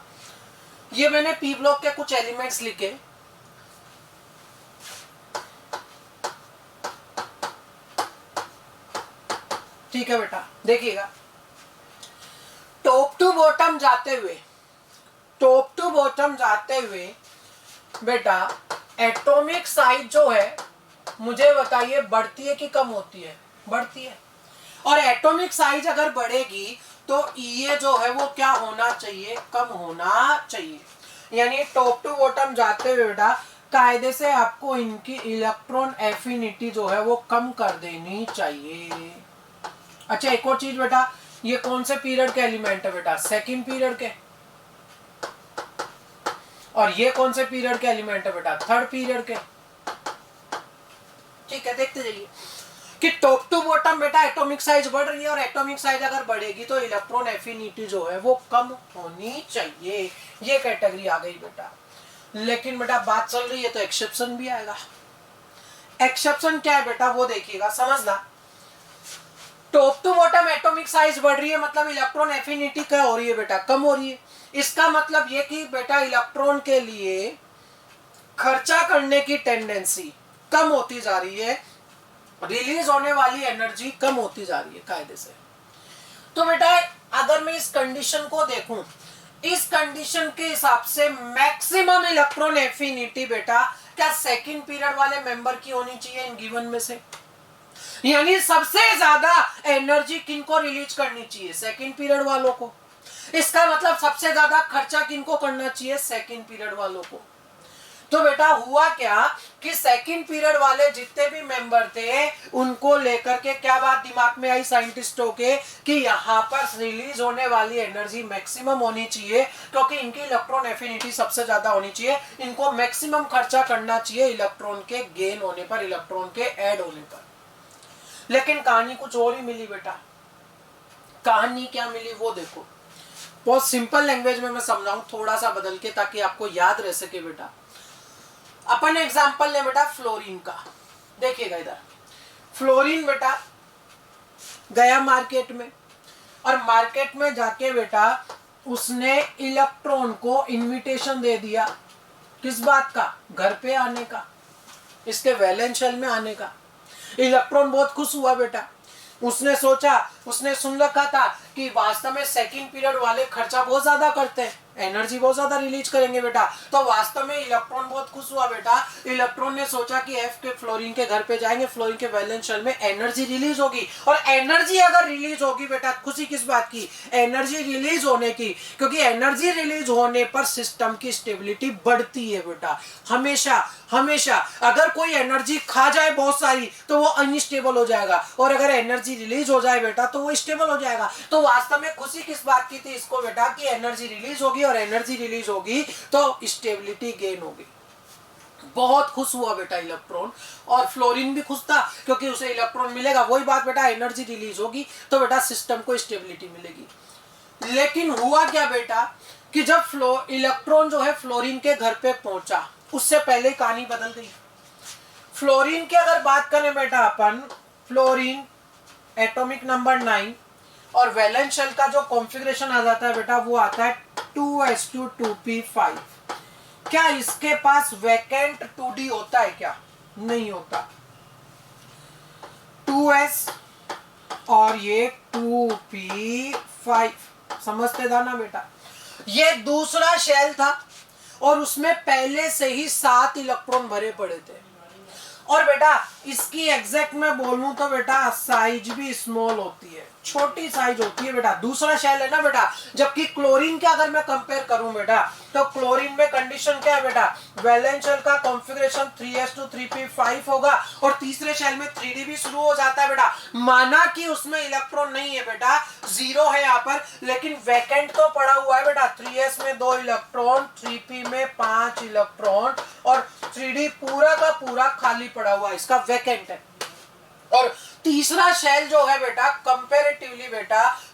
ये मैंने पी ब्लॉक के कुछ एलिमेंट्स लिखे, ठीक है बेटा। देखिएगा टॉप टू बॉटम जाते हुए, टॉप टू बॉटम जाते हुए बेटा एटॉमिक साइज जो है मुझे बताइए बढ़ती है कि कम होती है, बढ़ती है। और एटॉमिक साइज अगर बढ़ेगी तो ये जो है वो क्या होना चाहिए, कम होना चाहिए। यानी टॉप टू बॉटम जाते हुए बेटा कायदे से आपको इनकी इलेक्ट्रॉन एफिनिटी जो है वो कम कर देनी चाहिए। अच्छा एक और चीज बेटा, ये कौन से पीरियड के एलिमेंट है बेटा, सेकंड पीरियड के। और ये कौन से पीरियड के एलिमेंट है बेटा, थर्ड पीरियड के। ठीक है, देखते जाइए कि टॉप टू बॉटम बेटा एटॉमिक साइज बढ़ रही है, और एटॉमिक साइज अगर बढ़ेगी तो इलेक्ट्रॉन एफिनिटी जो है वो कम होनी चाहिए। ये कैटेगरी आ गई बेटा। लेकिन बेटा बात चल रही है तो एक्सेप्शन भी आएगा। एक्सेप्शन क्या है बेटा वो देखिएगा, समझना। Top to bottom atomic size बढ़ रही है मतलब इलेक्ट्रॉन एफिनिटी क्या हो रही है बेटा, कम हो रही है। इसका मतलब ये कि बेटा इलेक्ट्रॉन के लिए खर्चा करने की टेंडेंसी कम होती जा रही है, रिलीज होने वाली एनर्जी कम होती जा रही है कायदे से। तो बेटा अगर मैं इस कंडीशन को देखूं, इस कंडीशन के हिसाब से मैक्सिमम इलेक्ट्रॉन एफिनिटी बेटा क्या सेकंड पीरियड वाले मेंबर की होनी चाहिए इन गिवन में से। यानी सबसे ज्यादा एनर्जी किनको रिलीज करनी चाहिए, सेकंड पीरियड वालों को। इसका मतलब सबसे ज्यादा खर्चा किनको करना चाहिए, सेकंड पीरियड वालों को। तो बेटा हुआ क्या कि सेकंड पीरियड वाले जितने भी मेंबर थे उनको लेकर के क्या बात दिमाग में आई साइंटिस्टों के कि यहाँ पर रिलीज होने वाली एनर्जी मैक्सिमम होनी चाहिए, क्योंकि इनकी इलेक्ट्रॉन एफिनिटी सबसे ज्यादा होनी चाहिए। इनको मैक्सिमम खर्चा करना चाहिए इलेक्ट्रॉन के गेन होने पर, इलेक्ट्रॉन के ऐड होने पर। लेकिन कहानी कुछ और ही मिली बेटा। कहानी क्या मिली वो देखो, बहुत सिंपल लैंग्वेज में मैं समझाऊं थोड़ा सा बदल के, ताकि आपको याद रह सके बेटा। अपन एग्जांपल ले बेटा फ्लोरीन का। देखिएगा इधर, फ्लोरीन बेटा गया मार्केट में, और मार्केट में जाके बेटा उसने इलेक्ट्रॉन को इनविटेशन दे दिया। किस बात का, घर पे आने का, इसके वैलेंस शेल में आने का। इलेक्ट्रॉन बहुत खुश हुआ बेटा। उसने सोचा, उसने सुन रखा था कि वास्तव में सेकंड पीरियड वाले खर्चा बहुत ज्यादा करते हैं एनर्जी बहुत ज्यादा रिलीज करेंगे बेटा। तो वास्तव में इलेक्ट्रॉन बहुत खुश हुआ बेटा। इलेक्ट्रॉन ने सोचा कि एफ के फ्लोरीन के घर पे जाएंगे, फ्लोरीन के वैलेंस शेल में एनर्जी रिलीज होगी। और एनर्जी अगर रिलीज होगी बेटा, खुशी किस बात की? एनर्जी रिलीज होने की, क्योंकि एनर्जी रिलीज होने पर सिस्टम की स्टेबिलिटी बढ़ती है बेटा। हमेशा हमेशा अगर कोई एनर्जी खा जाए बहुत सारी तो वो अनस्टेबल हो जाएगा, और अगर एनर्जी रिलीज हो जाए बेटा तो वो स्टेबल हो जाएगा। तो वास्तव में खुशी किस बात की थी इसको बेटा? कि एनर्जी रिलीज होगी, और एनर्जी रिलीज होगी तो स्टेबिलिटी गेन होगी। बहुत खुश हुआ बेटा इलेक्ट्रॉन, और फ्लोरीन भी खुश था क्योंकि उसे इलेक्ट्रॉन मिलेगा। वही बात बेटा, एनर्जी रिलीज होगी तो बेटा सिस्टम को स्टेबिलिटी मिलेगी। लेकिन हुआ क्या बेटा कि जब इलेक्ट्रॉन जो है फ्लोरीन के घर पे पहुंचा, उससे पहले कहानी बदल गई। फ्लोरीन की अगर बात करें बेटा अपन, फ्लोरीन एटॉमिक नंबर 9, और वैलेंस शेल का जो कॉन्फ़िगरेशन आ जाता है बेटा वो आता है 2s2 2p5। क्या इसके पास वैकेंट 2d होता है क्या? नहीं होता। 2s और ये 2p5, समझते था ना बेटा? ये दूसरा शेल था और उसमें पहले से ही 7 इलेक्ट्रॉन भरे पड़े थे। और बेटा इसकी एग्जैक्ट में बोलूं तो बेटा साइज भी स्मॉल होती है, छोटी साइज होती है बेटा। दूसरा शेल है ना बेटा। जबकि क्लोरीन का अगर मैं कंपेयर करूं बेटा, तो क्लोरीन में कंडीशन क्या है बेटा? वैलेंस शेल का कॉन्फ़िगरेशन 3s2 3p5 होगा, और तीसरे शेल में 3d भी शुरू हो जाता है बेटा। माना कि उसमें इलेक्ट्रॉन नहीं है बेटा, 0 है यहाँ पर, लेकिन वैकेंट तो पड़ा हुआ है बेटा। 3s में 2 इलेक्ट्रॉन, 3p में 5 इलेक्ट्रॉन, और 3d पूरा का पूरा खाली पड़ा हुआ है, इसका वैकेंट है। और तीसरा शेल जो है बेटा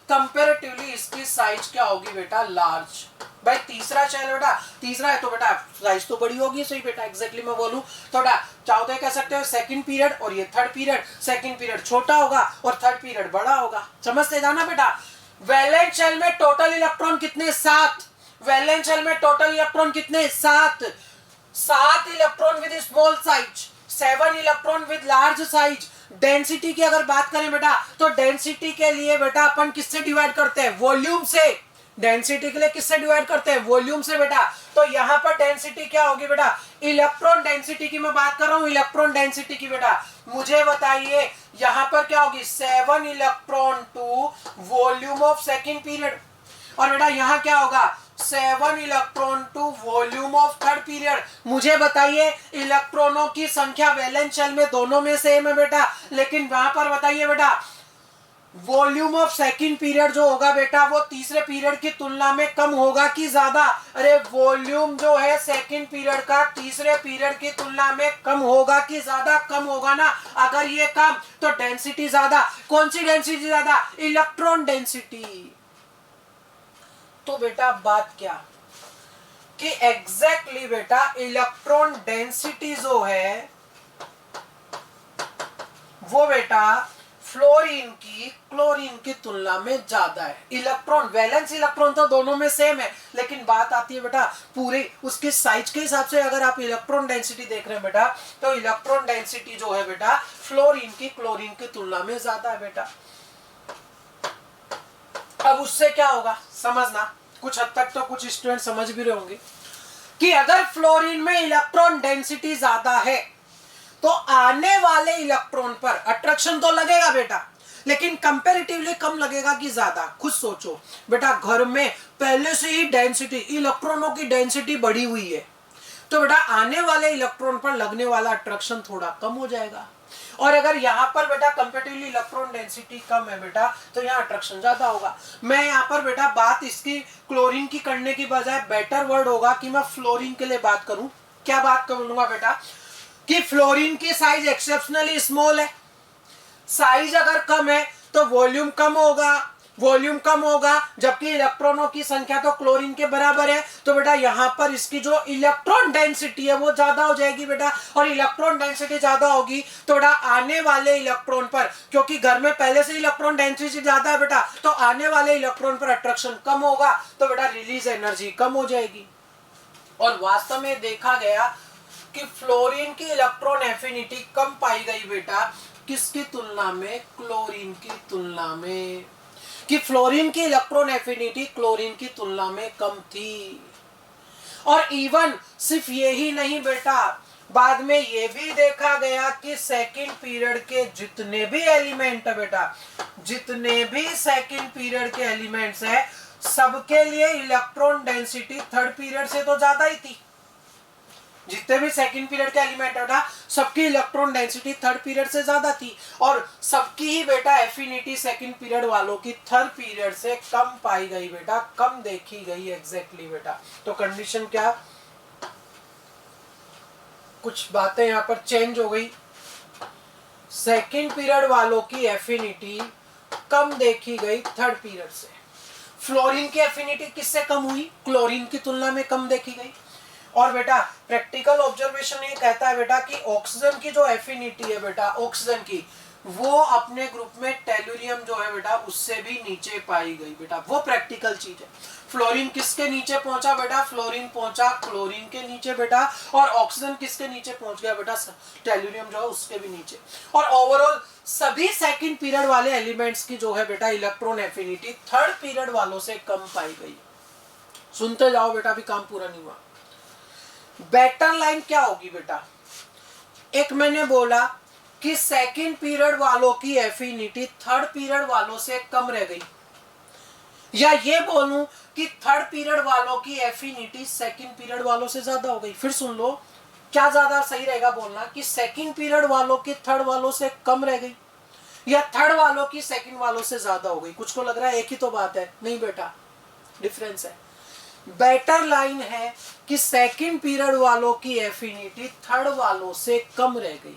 कंपैरेटिवली इसकी साइज क्या होगी बेटा? लार्ज। भाई तीसरा शेल बेटा, तीसरा है तो बेटा साइज तो बड़ी होगी, सही बेटा। एग्जैक्टली मैं बोलूं तो बेटा चाहो तो कह सकते हो सेकंड पीरियड और ये थर्ड पीरियड, सेकंड पीरियड छोटा होगा और थर्ड पीरियड बड़ा होगा। समझते जाना बेटा। वैलेंस शेल में टोटल इलेक्ट्रॉन कितने? 7। वैलेंस शेल में टोटल इलेक्ट्रॉन कितने? 7। 7 electron with small size, 7 electron with large size. Density की अगर बात करें बेटा, तो डेंसिटी के लिए बेटा अपन किससे डिवाइड करते हैं? वॉल्यूम से। डेंसिटी के लिए किससे डिवाइड करते हैं? वॉल्यूम से बेटा। तो यहां पर डेंसिटी क्या होगी बेटा? इलेक्ट्रॉन डेंसिटी की मैं बात कर रहा हूं, इलेक्ट्रॉन डेंसिटी की बेटा। मुझे बताइए यहां पर क्या होगी? 7 electron to volume of second period, और बेटा यहां क्या होगा? 7 electron to volume of third period. मुझे बताइए इलेक्ट्रॉनों की संख्या वैलेंस शेल में दोनों में सेम है बेटा, लेकिन वहां पर बताइए बेटा वॉल्यूम ऑफ सेकंड पीरियड जो होगा बेटा वो तीसरे पीरियड की तुलना में कम होगा कि ज्यादा? अरे वॉल्यूम जो है सेकंड पीरियड का तीसरे पीरियड की तुलना में कम होगा कि ज्यादा? कम होगा ना। अगर ये कम तो डेंसिटी ज्यादा। कौन सी डेंसिटी ज्यादा? Electron density. तो बेटा बात क्या कि एग्जैक्टली बेटा इलेक्ट्रॉन डेंसिटी जो है वो बेटा फ्लोरीन की क्लोरीन की तुलना में ज्यादा है। इलेक्ट्रॉन वैलेंस इलेक्ट्रॉन तो दोनों में सेम है, लेकिन बात आती है बेटा पूरे उसके साइज के हिसाब से। अगर आप इलेक्ट्रॉन डेंसिटी देख रहे हैं बेटा, तो इलेक्ट्रॉन डेंसिटी जो है बेटा फ्लोरीन की क्लोरीन की तुलना में ज्यादा है बेटा। अब उससे क्या होगा समझना, कुछ हद तक तो कुछ स्टूडेंट समझ भी रहे होंगे कि अगर फ्लोरीन में इलेक्ट्रॉन डेंसिटी ज्यादा है तो आने वाले इलेक्ट्रॉन पर अट्रैक्शन तो लगेगा बेटा, लेकिन कंपैरेटिवली कम लगेगा कि ज्यादा? खुद सोचो बेटा, घर में पहले से ही डेंसिटी इलेक्ट्रॉनों की डेंसिटी बढ़ी हुई है, तो बेटा आने वाले इलेक्ट्रॉन पर लगने वाला अट्रैक्शन थोड़ा कम हो जाएगा। और अगर यहाँ पर बेटा कंपैरेटिवली इलेक्ट्रॉन डेंसिटी कम है बेटा, तो यहाँ अट्रैक्शन ज्यादा होगा। मैं यहाँ पर बेटा बात इसकी क्लोरीन की करने की बजाय बेटर वर्ड होगा कि मैं फ्लोरीन के लिए बात करूं। क्या बात करूंगा बेटा कि फ्लोरीन की साइज एक्सेप्शनली स्मॉल है। साइज अगर कम है तो वॉल्यूम कम होगा, जबकि इलेक्ट्रॉनों की संख्या तो क्लोरीन के बराबर है, तो बेटा यहां पर इसकी जो इलेक्ट्रॉन डेंसिटी है वो ज्यादा हो जाएगी बेटा। और इलेक्ट्रॉन डेंसिटी ज्यादा होगी तो बेटा आने वाले इलेक्ट्रॉन पर, क्योंकि घर में पहले से इलेक्ट्रॉन डेंसिटी ज्यादा है बेटा, तो आने वाले इलेक्ट्रॉन पर अट्रैक्शन कम होगा, तो बेटा रिलीज एनर्जी कम हो जाएगी। और वास्तव में देखा गया कि फ्लोरीन की इलेक्ट्रॉन एफिनिटी कम पाई गई बेटा, किसकी तुलना में? क्लोरीन की तुलना में। कि फ्लोरीन की इलेक्ट्रॉन एफिनिटी क्लोरीन की तुलना में कम थी। और इवन सिर्फ यही नहीं बेटा, बाद में ये भी देखा गया कि सेकंड पीरियड के जितने भी एलिमेंट है बेटा, जितने भी सेकंड पीरियड के एलिमेंट्स है, सबके लिए इलेक्ट्रॉन डेंसिटी थर्ड पीरियड से तो ज्यादा ही थी। जितने भी सेकंड पीरियड के एलिमेंट है ना, सबकी इलेक्ट्रॉन डेंसिटी थर्ड पीरियड से ज्यादा थी, और सबकी ही बेटा एफिनिटी सेकंड पीरियड वालों की थर्ड पीरियड से कम पाई गई बेटा, कम देखी गई एग्जैक्टली बेटा। तो कंडीशन क्या, कुछ बातें यहां पर चेंज हो गई। सेकंड पीरियड वालों की एफिनिटी कम देखी गई थर्ड पीरियड से। फ्लोरीन की एफिनिटी किससे कम हुई, क्लोरीन की तुलना में कम देखी गई। और बेटा प्रैक्टिकल ऑब्जर्वेशन ये कहता है बेटा कि ऑक्सीजन की जो एफिनिटी है बेटा, ऑक्सीजन की, वो अपने ग्रुप में टेलुरियम जो है बेटा उससे भी नीचे पाई गई बेटा, वो प्रैक्टिकल चीज है। फ्लोरीन किसके नीचे पहुंचा बेटा, फ्लोरीन पहुंचा क्लोरीन के नीचे बेटा, और ऑक्सीजन किसके नीचे पहुंच गया बेटा, टेलुरियम जो है उसके भी नीचे। और ओवरऑल सभी सेकंड पीरियड वाले एलिमेंट्स की जो है बेटा इलेक्ट्रॉन एफिनिटी थर्ड पीरियड वालों से कम पाई गई। सुनते जाओ बेटा, अभी काम पूरा नहीं हुआ। बेटर लाइन क्या होगी बेटा, एक मैंने बोला कि सेकंड पीरियड वालों की एफिनिटी थर्ड पीरियड वालों से कम रह गई, या ये बोलूं कि थर्ड पीरियड वालों की एफिनिटी सेकंड पीरियड वालों से ज्यादा हो गई। फिर सुन लो, क्या ज्यादा सही रहेगा बोलना, कि सेकंड पीरियड वालों की थर्ड वालों से कम रह गई, या थर्ड वालों की सेकंड वालों से ज्यादा हो गई। कुछ को लग रहा है एक ही तो बात है, नहीं बेटा, डिफरेंस है। बेटर लाइन है कि सेकंड पीरियड वालों की एफिनिटी थर्ड वालों से कम रह गई,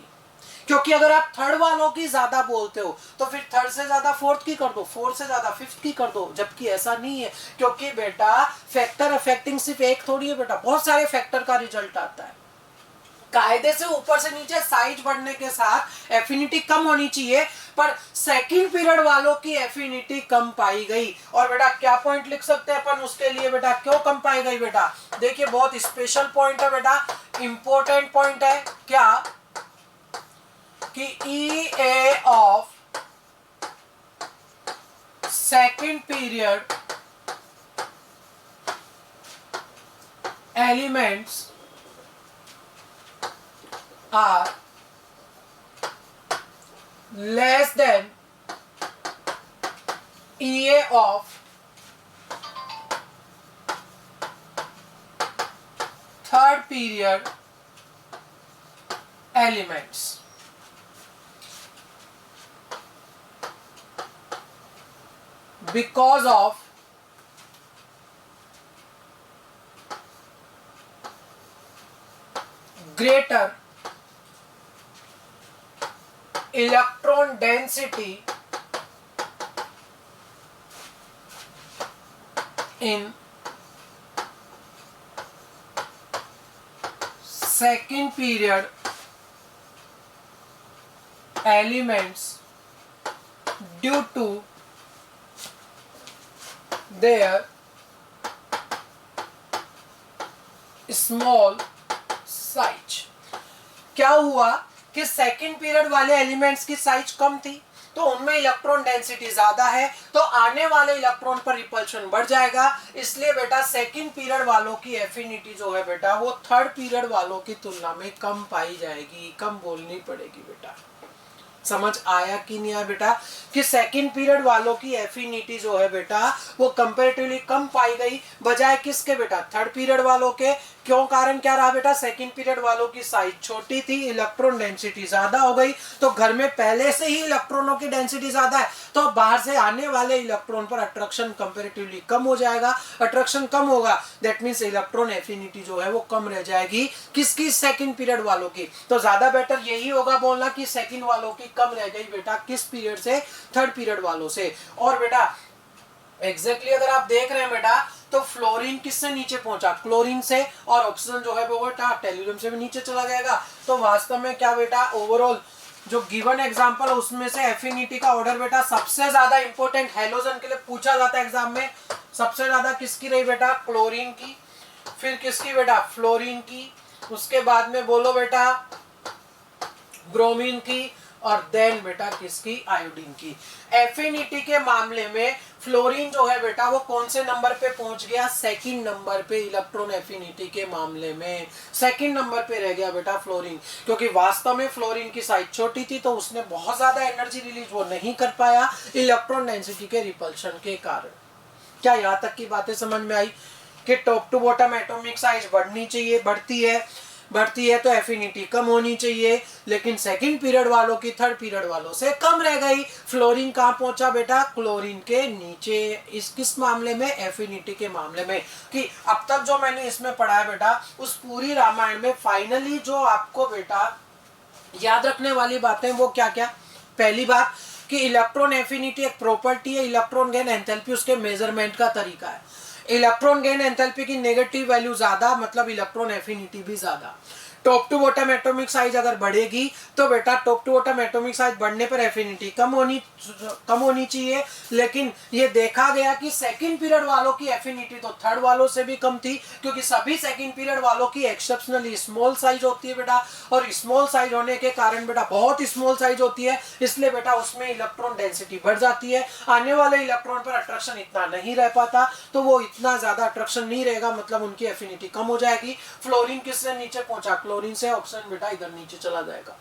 क्योंकि अगर आप थर्ड वालों की ज्यादा बोलते हो तो फिर थर्ड से ज्यादा फोर्थ की कर दो, फोर्थ से ज्यादा फिफ्थ की कर दो, जबकि ऐसा नहीं है। क्योंकि बेटा फैक्टर अफेक्टिंग सिर्फ एक थोड़ी है बेटा, बहुत सारे फैक्टर का रिजल्ट आता है। कायदे से ऊपर से नीचे साइज बढ़ने के साथ एफिनिटी कम होनी चाहिए, पर सेकंड पीरियड वालों की एफिनिटी कम पाई गई। और बेटा क्या पॉइंट लिख सकते हैं अपन उसके लिए बेटा, क्यों कम पाई गई बेटा, देखिए बहुत स्पेशल पॉइंट है बेटा, इंपॉर्टेंट पॉइंट है क्या, कि EA of second period elements are less than EA of third period elements. Because of greater electron density in second period elements due to their small size। क्या हुआ कि सेकंड पीरियड वाले एलिमेंट्स की साइज कम थी, तो उनमें इलेक्ट्रॉन डेंसिटी ज्यादा है, तो आने वाले इलेक्ट्रॉन पर रिपल्शन बढ़ जाएगा। इसलिए बेटा सेकंड पीरियड वालों की एफिनिटी जो है बेटा वो थर्ड पीरियड वालों की तुलना में कम पाई जाएगी, कम बोलनी पड़ेगी बेटा। समझ आया कि नहीं आया बेटा, कि सेकंड पीरियड वालों की एफिनिटी जो है बेटा वो कंपैरेटिवली कम पाई गई, बजाय किसके बेटा, थर्ड पीरियड वालों के। क्यों, कारण क्या रहा बेटा, सेकंड पीरियड वालों की साइज छोटी थी, इलेक्ट्रॉन डेंसिटी ज्यादा हो गई, तो घर में पहले से ही इलेक्ट्रॉनों की डेंसिटी ज्यादा है, तो बाहर से आने वाले इलेक्ट्रॉन पर अट्रैक्शन कंपैरेटिवली कम हो जाएगा। अट्रैक्शन कम होगा, दैट मींस इलेक्ट्रॉन एफिनिटी जो है वो कम रह जाएगी, किसकी, सेकंड पीरियड वालों की। तो ज्यादा बेटर यही होगा बोलना कि सेकंड वालों की कम रह गई बेटा, किस पीरियड से, थर्ड पीरियड वालों से। और बेटा एग्जैक्टली अगर आप देख रहे हैं बेटा, तो फ्लोरीन किससे नीचे पहुंचा, क्लोरीन से, और ऑक्सीजन जो है वो बेटा टेलुरियम से भी नीचे चला जाएगा। तो वास्तव में क्या बेटा, ओवरऑल जो गिवन एग्जांपल है उसमें से एफिनिटी का ऑर्डर बेटा सबसे ज्यादा इंपॉर्टेंट हैलोजन के लिए पूछा जाता है एग्जाम में, सबसे ज्यादा किसकी रही बेटा, क्लोरीन की, फिर किसकी बेटा, फ्लोरीन की, उसके बाद में बोलो बेटा ब्रोमीन की, और देन बेटा किसकी, आयोडीन की। एफिनिटी के मामले में फ्लोरीन जो है बेटा वो कौन से नंबर पे पहुंच गया, सेकंड नंबर पे इलेक्ट्रॉन एफिनिटी के मामले में, सेकंड नंबर पे रह गया बेटा फ्लोरीन, क्योंकि वास्तव में फ्लोरीन की साइज छोटी थी तो उसने बहुत ज्यादा एनर्जी रिलीज वो नहीं कर पाया इलेक्ट्रॉन डेंसिटी के रिपल्शन के कारण। क्या यहाँ तक की बातें समझ में आई कि top to bottom atomic size बढ़नी चाहिए, बढ़ती है तो एफिनिटी कम होनी चाहिए, लेकिन सेकंड पीरियड वालों की थर्ड पीरियड वालों से कम रह गई। फ्लोरीन कहाँ पहुंचा बेटा, क्लोरीन के नीचे। इस किस मामले में, एफिनिटी के मामले में। कि अब तक जो मैंने इसमें पढ़ा है बेटा उस पूरी रामायण में फाइनली जो आपको बेटा याद रखने वाली बातें वो क्या क्या, पहली बात कि इलेक्ट्रॉन एफिनिटी एक प्रॉपर्टी है, इलेक्ट्रॉन गेन एंथैल्पी उसके मेजरमेंट का तरीका है। इलेक्ट्रॉन गेन एंथैल्पी की नेगेटिव वैल्यू ज्यादा मतलब इलेक्ट्रॉन एफिनिटी भी ज्यादा। Top to bottom atomic size अगर बढ़ेगी तो बेटा top to bottom atomic size बढ़ने पर एफिनिटी कम होनी चाहिए, लेकिन ये देखा गया कि सेकंड पीरियड वालों की एफिनिटी तो थर्ड वालों से भी कम थी, क्योंकि सभी सेकंड पीरियड वालों की एक्सेप्शनली स्मॉल साइज होती है बेटा, और स्मॉल साइज होने के कारण बेटा बहुत स्मॉल साइज होती है, इसलिए बेटा उसमें इलेक्ट्रॉन डेंसिटी बढ़ जाती है, आने वाले इलेक्ट्रॉन पर अट्रैक्शन इतना नहीं रह पाता, तो वो इतना ज्यादा अट्रैक्शन नहीं रहेगा, मतलब उनकी एफिनिटी कम हो जाएगी। फ्लोरीन किससे नीचे पहुंचा, क्लोरीन से, ऑप्शन बेटा इधर नीचे चला जाएगा।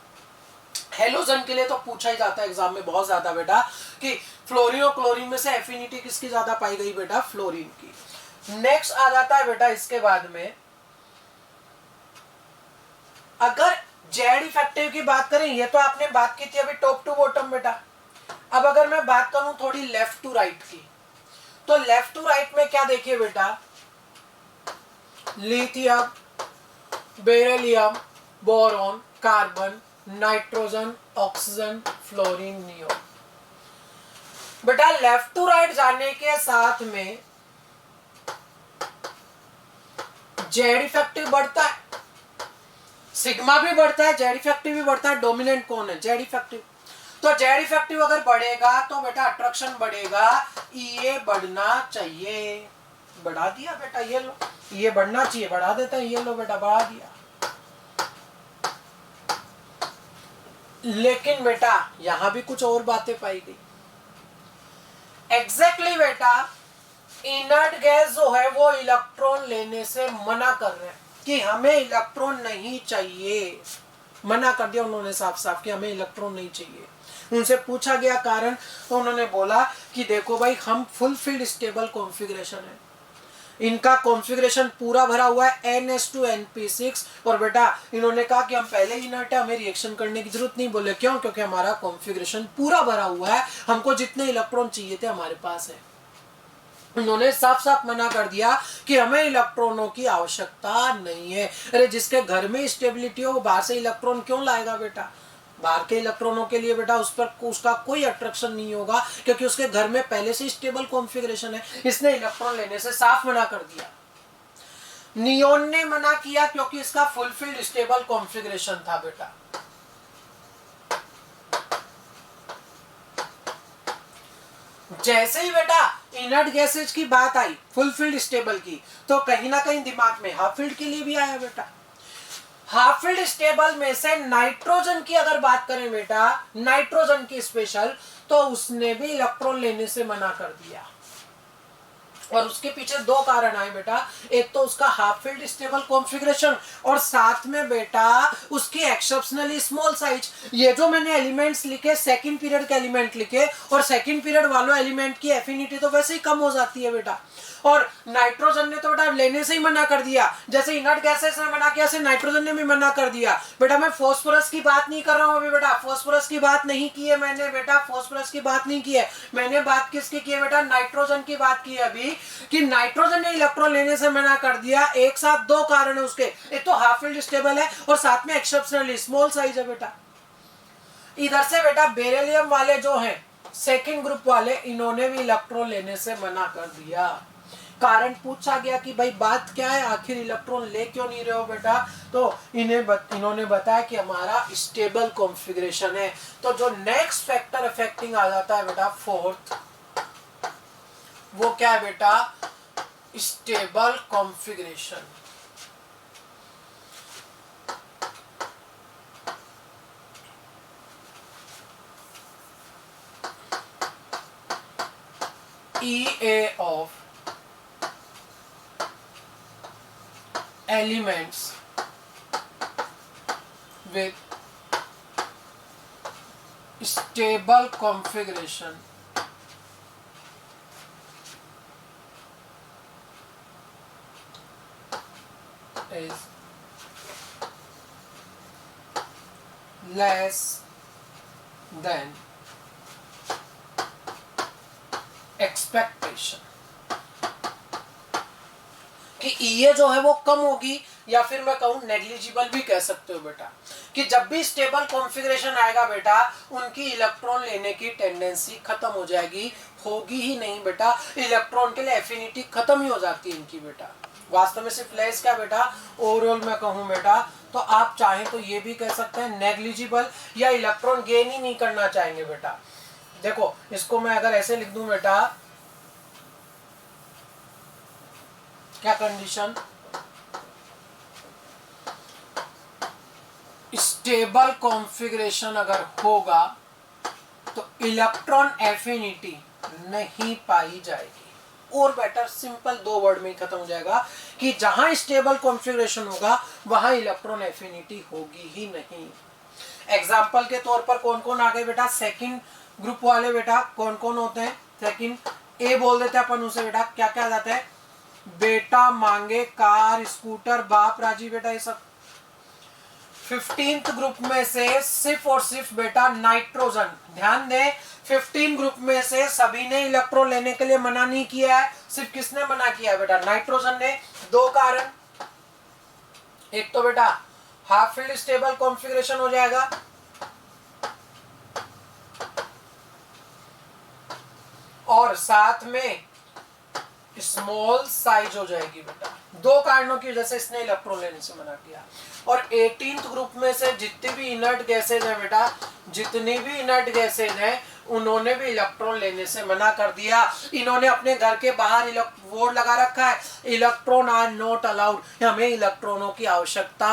हेलोजन के लिए तो पूछा ही जाता है एग्जाम में बहुत ज्यादा बेटा कि फ्लोरीन और क्लोरीन में से एफिनिटी किसकी ज्यादा पाई गई बेटा, फ्लोरीन की। नेक्स्ट आ जाता है बेटा इसके बाद में, अगर जेड इफेक्टिव की बात करें, ये तो आपने बात की थी अभी टॉप टू बॉटम बेटा, अब अगर मैं बात करूं थोड़ी लेफ्ट टू राइट की, तो लेफ्ट टू राइट में क्या देखिए बेटा, lithium, beryllium, boron, carbon, nitrogen, oxygen, fluorine, neon. बेटा लेफ्ट टू राइट जाने के साथ में जेड इफेक्टिव बढ़ता है, सिग्मा भी बढ़ता है, जेड इफेक्टिव भी बढ़ता है, डोमिनेंट कौन है, जेड इफेक्टिव। तो जेड इफेक्टिव अगर बढ़ेगा तो बेटा अट्रैक्शन बढ़ेगा, ये बढ़ना चाहिए, बढ़ा दिया बेटा, ये लो, ये बढ़ना चाहिए, बढ़ा देता है, ये लो बेटा बढ़ा दिया। लेकिन बेटा यहां भी कुछ और बातें पाई गई। एग्जैक्टली बेटा इनर्ट गैस जो है वो इलेक्ट्रॉन लेने से मना कर रहे हैं कि हमें इलेक्ट्रॉन नहीं चाहिए, मना कर दिया उन्होंने साफ साफ कि हमें इलेक्ट्रॉन नहीं चाहिए। उनसे पूछा गया कारण, तो उन्होंने बोला कि देखो भाई हम फुलफिल्ड स्टेबल कॉन्फ़िगरेशन है, इनका कॉन्फ़िगरेशन पूरा भरा हुआ है NH2NP6, और बेटा इन्होंने कहा कि हम पहले इनर्ट है, हमें रिएक्शन करने की जरूरत नहीं। बोले क्यों, क्योंकि हमारा कॉन्फ़िगरेशन पूरा भरा हुआ है, हमको जितने इलेक्ट्रॉन चाहिए थे हमारे पास है। उन्होंने साफ साफ मना कर दिया कि हमें इलेक्ट्रॉनों की आवश्यकता नहीं है। अरे जिसके घर में स्टेबिलिटी हो वो बाहर से इलेक्ट्रॉन क्यों लाएगा बेटा, बाहर के इलेक्ट्रॉनों के लिए बेटा उस पर उसका कोई अट्रैक्शन नहीं होगा, क्योंकि उसके घर में पहले से स्टेबल कॉन्फ़िगरेशन है, इसने इलेक्ट्रॉन लेने से साफ मना कर दिया। नियोन ने मना किया क्योंकि इसका फुलफिल्ड स्टेबल कॉन्फ़िगरेशन था बेटा। जैसे ही बेटा इनर्ट गैसेज की बात आई फुलफिल्ड स्टेबल की, तो कहीं ना कहीं दिमाग में हाफ फील्ड के लिए भी आया बेटा। हाफ फील्ड स्टेबल में से नाइट्रोजन की अगर बात करें बेटा, नाइट्रोजन की स्पेशल, तो उसने भी इलेक्ट्रॉन लेने से मना कर दिया, और उसके पीछे दो कारण आए बेटा, एक तो उसका हाफ फील्ड स्टेबल कॉन्फ़िगरेशन, और साथ में बेटा उसकी एक्सेप्शनली स्मॉल साइज। ये जो मैंने एलिमेंट्स लिखे सेकंड पीरियड के एलिमेंट लिखे, और सेकंड पीरियड वालों एलिमेंट की एफिनिटी तो वैसे ही कम हो जाती है बेटा, और नाइट्रोजन ने तो बेटा लेने से ही मना कर दिया, जैसे इनर्ट गैसेस ने मना किया ऐसे नाइट्रोजन ने भी मना कर दिया। बेटा मैं फास्फोरस की बात नहीं कर रहा हूं अभी बेटा, फास्फोरस की बात नहीं की है मैंने बेटा, फास्फोरस की बात नहीं की है मैंने, बात किसकी की है बेटा, नाइट्रोजन की बात की है अभी, कि नाइट्रोजन ने इलेक्ट्रॉन लेने से मना कर दिया। एक साथ दो कारण है उसके, एक तो हाफ फील्ड स्टेबल है और साथ में एक्सेप्शनली स्मॉल साइज है बेटा। इधर से बेटा बेरिलियम वाले जो हैं सेकंड ग्रुप वाले, इन्होंने भी इलेक्ट्रॉन लेने से मना कर दिया। कारण पूछा गया कि भाई बात क्या है, आखिर इलेक्ट्रॉन ले क्यों नहीं रहे हो बेटा, तो इन्होंने बताया कि हमारा स्टेबल कॉन्फ़िगरेशन है। तो जो नेक्स्ट फैक्टर अफेक्टिंग आ जाता है बेटा फोर्थ, वो क्या है बेटा, stable configuration. EA of elements with stable configuration is less than expectation, कि ये जो है वो कम होगी, या फिर मैं कहूं नेग्लिजिबल भी कह सकते हो बेटा, कि जब भी स्टेबल कॉन्फ़िगरेशन आएगा बेटा उनकी इलेक्ट्रॉन लेने की टेंडेंसी खत्म हो जाएगी, होगी ही नहीं बेटा, इलेक्ट्रॉन के लिए एफिनिटी खत्म ही हो जाती है इनकी बेटा। वास्तव में सिर्फ लेस क्या बेटा, ओवरऑल मैं कहूं बेटा तो आप चाहें तो ये भी कह सकते हैं नेग्लिजिबल, या इलेक्ट्रॉन गेन ही नहीं करना चाहेंगे बेटा। देखो इसको मैं अगर ऐसे लिख दूं बेटा, क्या कंडीशन, स्टेबल कॉन्फ़िगरेशन अगर होगा तो इलेक्ट्रॉन एफिनिटी नहीं पाई जाएगी, और बेटर सिंपल 2 वर्ड में ही खत्म हो जाएगा कि जहां स्टेबल कॉन्फ़िगरेशन होगा वहां इलेक्ट्रॉन एफिनिटी होगी ही नहीं। एग्जाम्पल के तौर पर कौन कौन आ गए बेटा, सेकंड ग्रुप वाले बेटा कौन कौन होते हैं, सेकंड ए बोल देते हैं अपन उसे बेटा, क्या क्या आ जाता है, बेटा मांगे कार स्कूटर बाप राजी बेटा, ये सब। 15th ग्रुप में से सिर्फ और सिर्फ बेटा नाइट्रोजन, ध्यान दें 15 ग्रुप में से सभी ने इलेक्ट्रॉन लेने के लिए मना नहीं किया है, सिर्फ किसने मना किया है बेटा, नाइट्रोजन ने। 2 कारण, एक तो बेटा हाफ फील्ड स्टेबल कॉन्फ़िगरेशन हो जाएगा, और साथ में स्मॉल साइज हो जाएगी बेटा। 2 कारणों की वजह से इसने इलेक्ट्रॉन लेने से मना किया। और 18th ग्रुप में से जितने भी इनर्ट गैसेज हैं बेटा, जितनी भी इनर्ट गैसेज हैं उन्होंने भी इलेक्ट्रॉन लेने से मना कर दिया। इन्होंने अपने घर के बाहर बोर्ड लगा रखा है, इलेक्ट्रॉन आर नॉट अलाउड, हमें इलेक्ट्रॉनों की आवश्यकता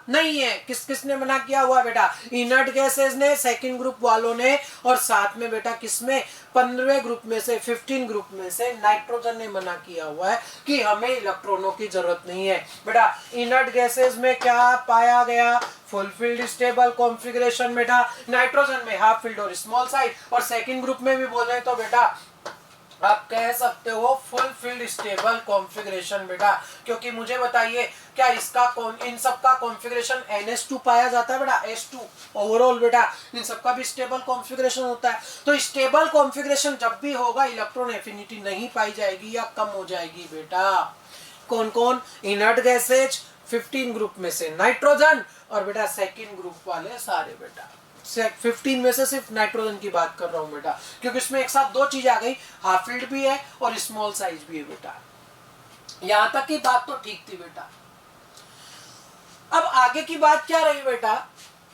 नहीं है। किस किसने मना किया हुआ बेटा, इनर्ट गैसेज ने, सेकंड ग्रुप वालों ने, और साथ में बेटा किसमें, 15वें ग्रुप में से 15 ग्रुप में से नाइट्रोजन ने मना किया हुआ है कि हमें इलेक्ट्रॉनों की जरूरत नहीं है बेटा। इनर्ट गैसेज में क्या पाया गया, फुलफिल्ड स्टेबल कॉन्फ़िगरेशन बेटा, नाइट्रोजन में हाफ फील्ड और स्मॉल साइज, और सेकंड ग्रुप में भी बोले तो बेटा आप कह सकते हो फुलफिल्ड स्टेबल कॉन्फ़िगरेशन बेटा। क्योंकि मुझे बताइए क्या इसका इन सब का कॉन्फ़िगरेशन NH2 पाया जाता है बेटा, H2 ओवरऑल बेटा, इन सब का भी स्टेबल कॉन्फ़िगरेशन होता है। तो स्टेबल कॉन्फ़िगरेशन जब भी होगा इलेक्ट्रॉन एफिनिटी नहीं पाई जाएगी या कम हो जाएगी बेटा। कौन कौन, इनर्ट गैसेज 15 ग्रुप में से नाइट्रोजन, और बेटा सेकंड ग्रुप वाले सारे बेटा। 15 में से सिर्फ नाइट्रोजन की बात कर रहा हूं बेटा, क्योंकि इसमें एक साथ 2 चीज आ गई, हाफ फील्ड भी है और स्मॉल साइज भी है बेटा। यहां तक की बात तो ठीक थी बेटा। अब आगे की बात क्या रही बेटा,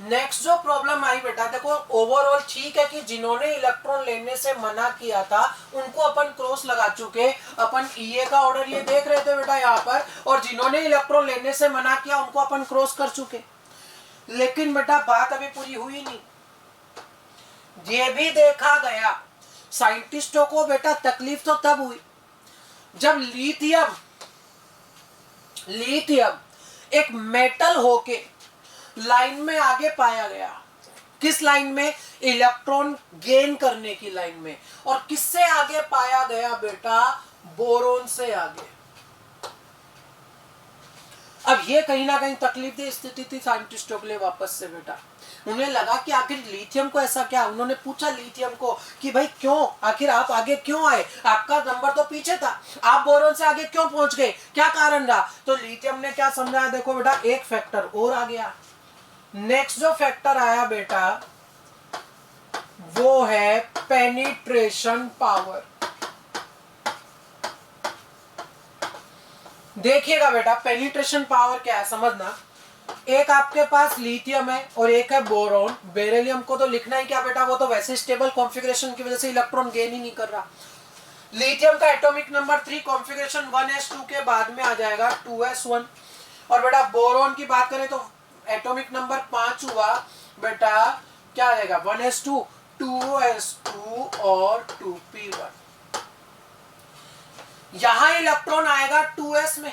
नेक्स्ट जो प्रॉब्लम आई बेटा, देखो ओवरऑल ठीक है कि जिन्होंने इलेक्ट्रॉन लेने से मना किया था उनको अपन क्रॉस लगा चुके, अपन ईए का ऑर्डर ये देख रहे थे बेटा यहाँ पर, और जिन्होंने इलेक्ट्रॉन लेने से मना किया उनको अपन क्रॉस कर चुके। लेकिन बेटा बात अभी पूरी हुई नहीं, ये भी देखा गया साइंटिस्टों को बेटा तकलीफ तो तब हुई जब लिथियम एक मेटल होके लाइन में आगे पाया गया। किस लाइन में, इलेक्ट्रॉन गेन करने की लाइन में। और किससे आगे पाया गया बेटा, बोरोन से आगे। अब ये कहीं ना कहीं तकलीफ दी स्थिति थी साइंटिस्टों के लिए वापस से बेटा। उन्हें लगा कि आखिर लिथियम को ऐसा क्या, उन्होंने पूछा लिथियम को कि भाई क्यों, आखिर आप आगे क्यों आए, आपका नंबर तो पीछे था, आप बोरोन से आगे क्यों पहुंच गए, क्या कारण रहा। तो लिथियम ने क्या समझाया, देखो बेटा एक फैक्टर और आ गया। नेक्स्ट जो फैक्टर आया बेटा वो है पेनिट्रेशन पावर। देखिएगा बेटा पेनिट्रेशन पावर क्या है समझना। एक आपके पास लिथियम है और एक है बोरोन। बेरिलियम को तो लिखना ही क्या बेटा, वो तो वैसे स्टेबल कॉन्फ़िगरेशन की वजह से इलेक्ट्रॉन गेन ही नहीं कर रहा। लिथियम का एटॉमिक नंबर 3 कॉन्फ़िगरेशन 1s2 के बाद में आ जाएगा 2s1। और बेटा बोरोन की बात करें तो एटॉमिक नंबर 5 हुआ बेटा, क्या आ जाएगा 1s2, 2s2 और 2p1। यहां इलेक्ट्रॉन आएगा 2s में,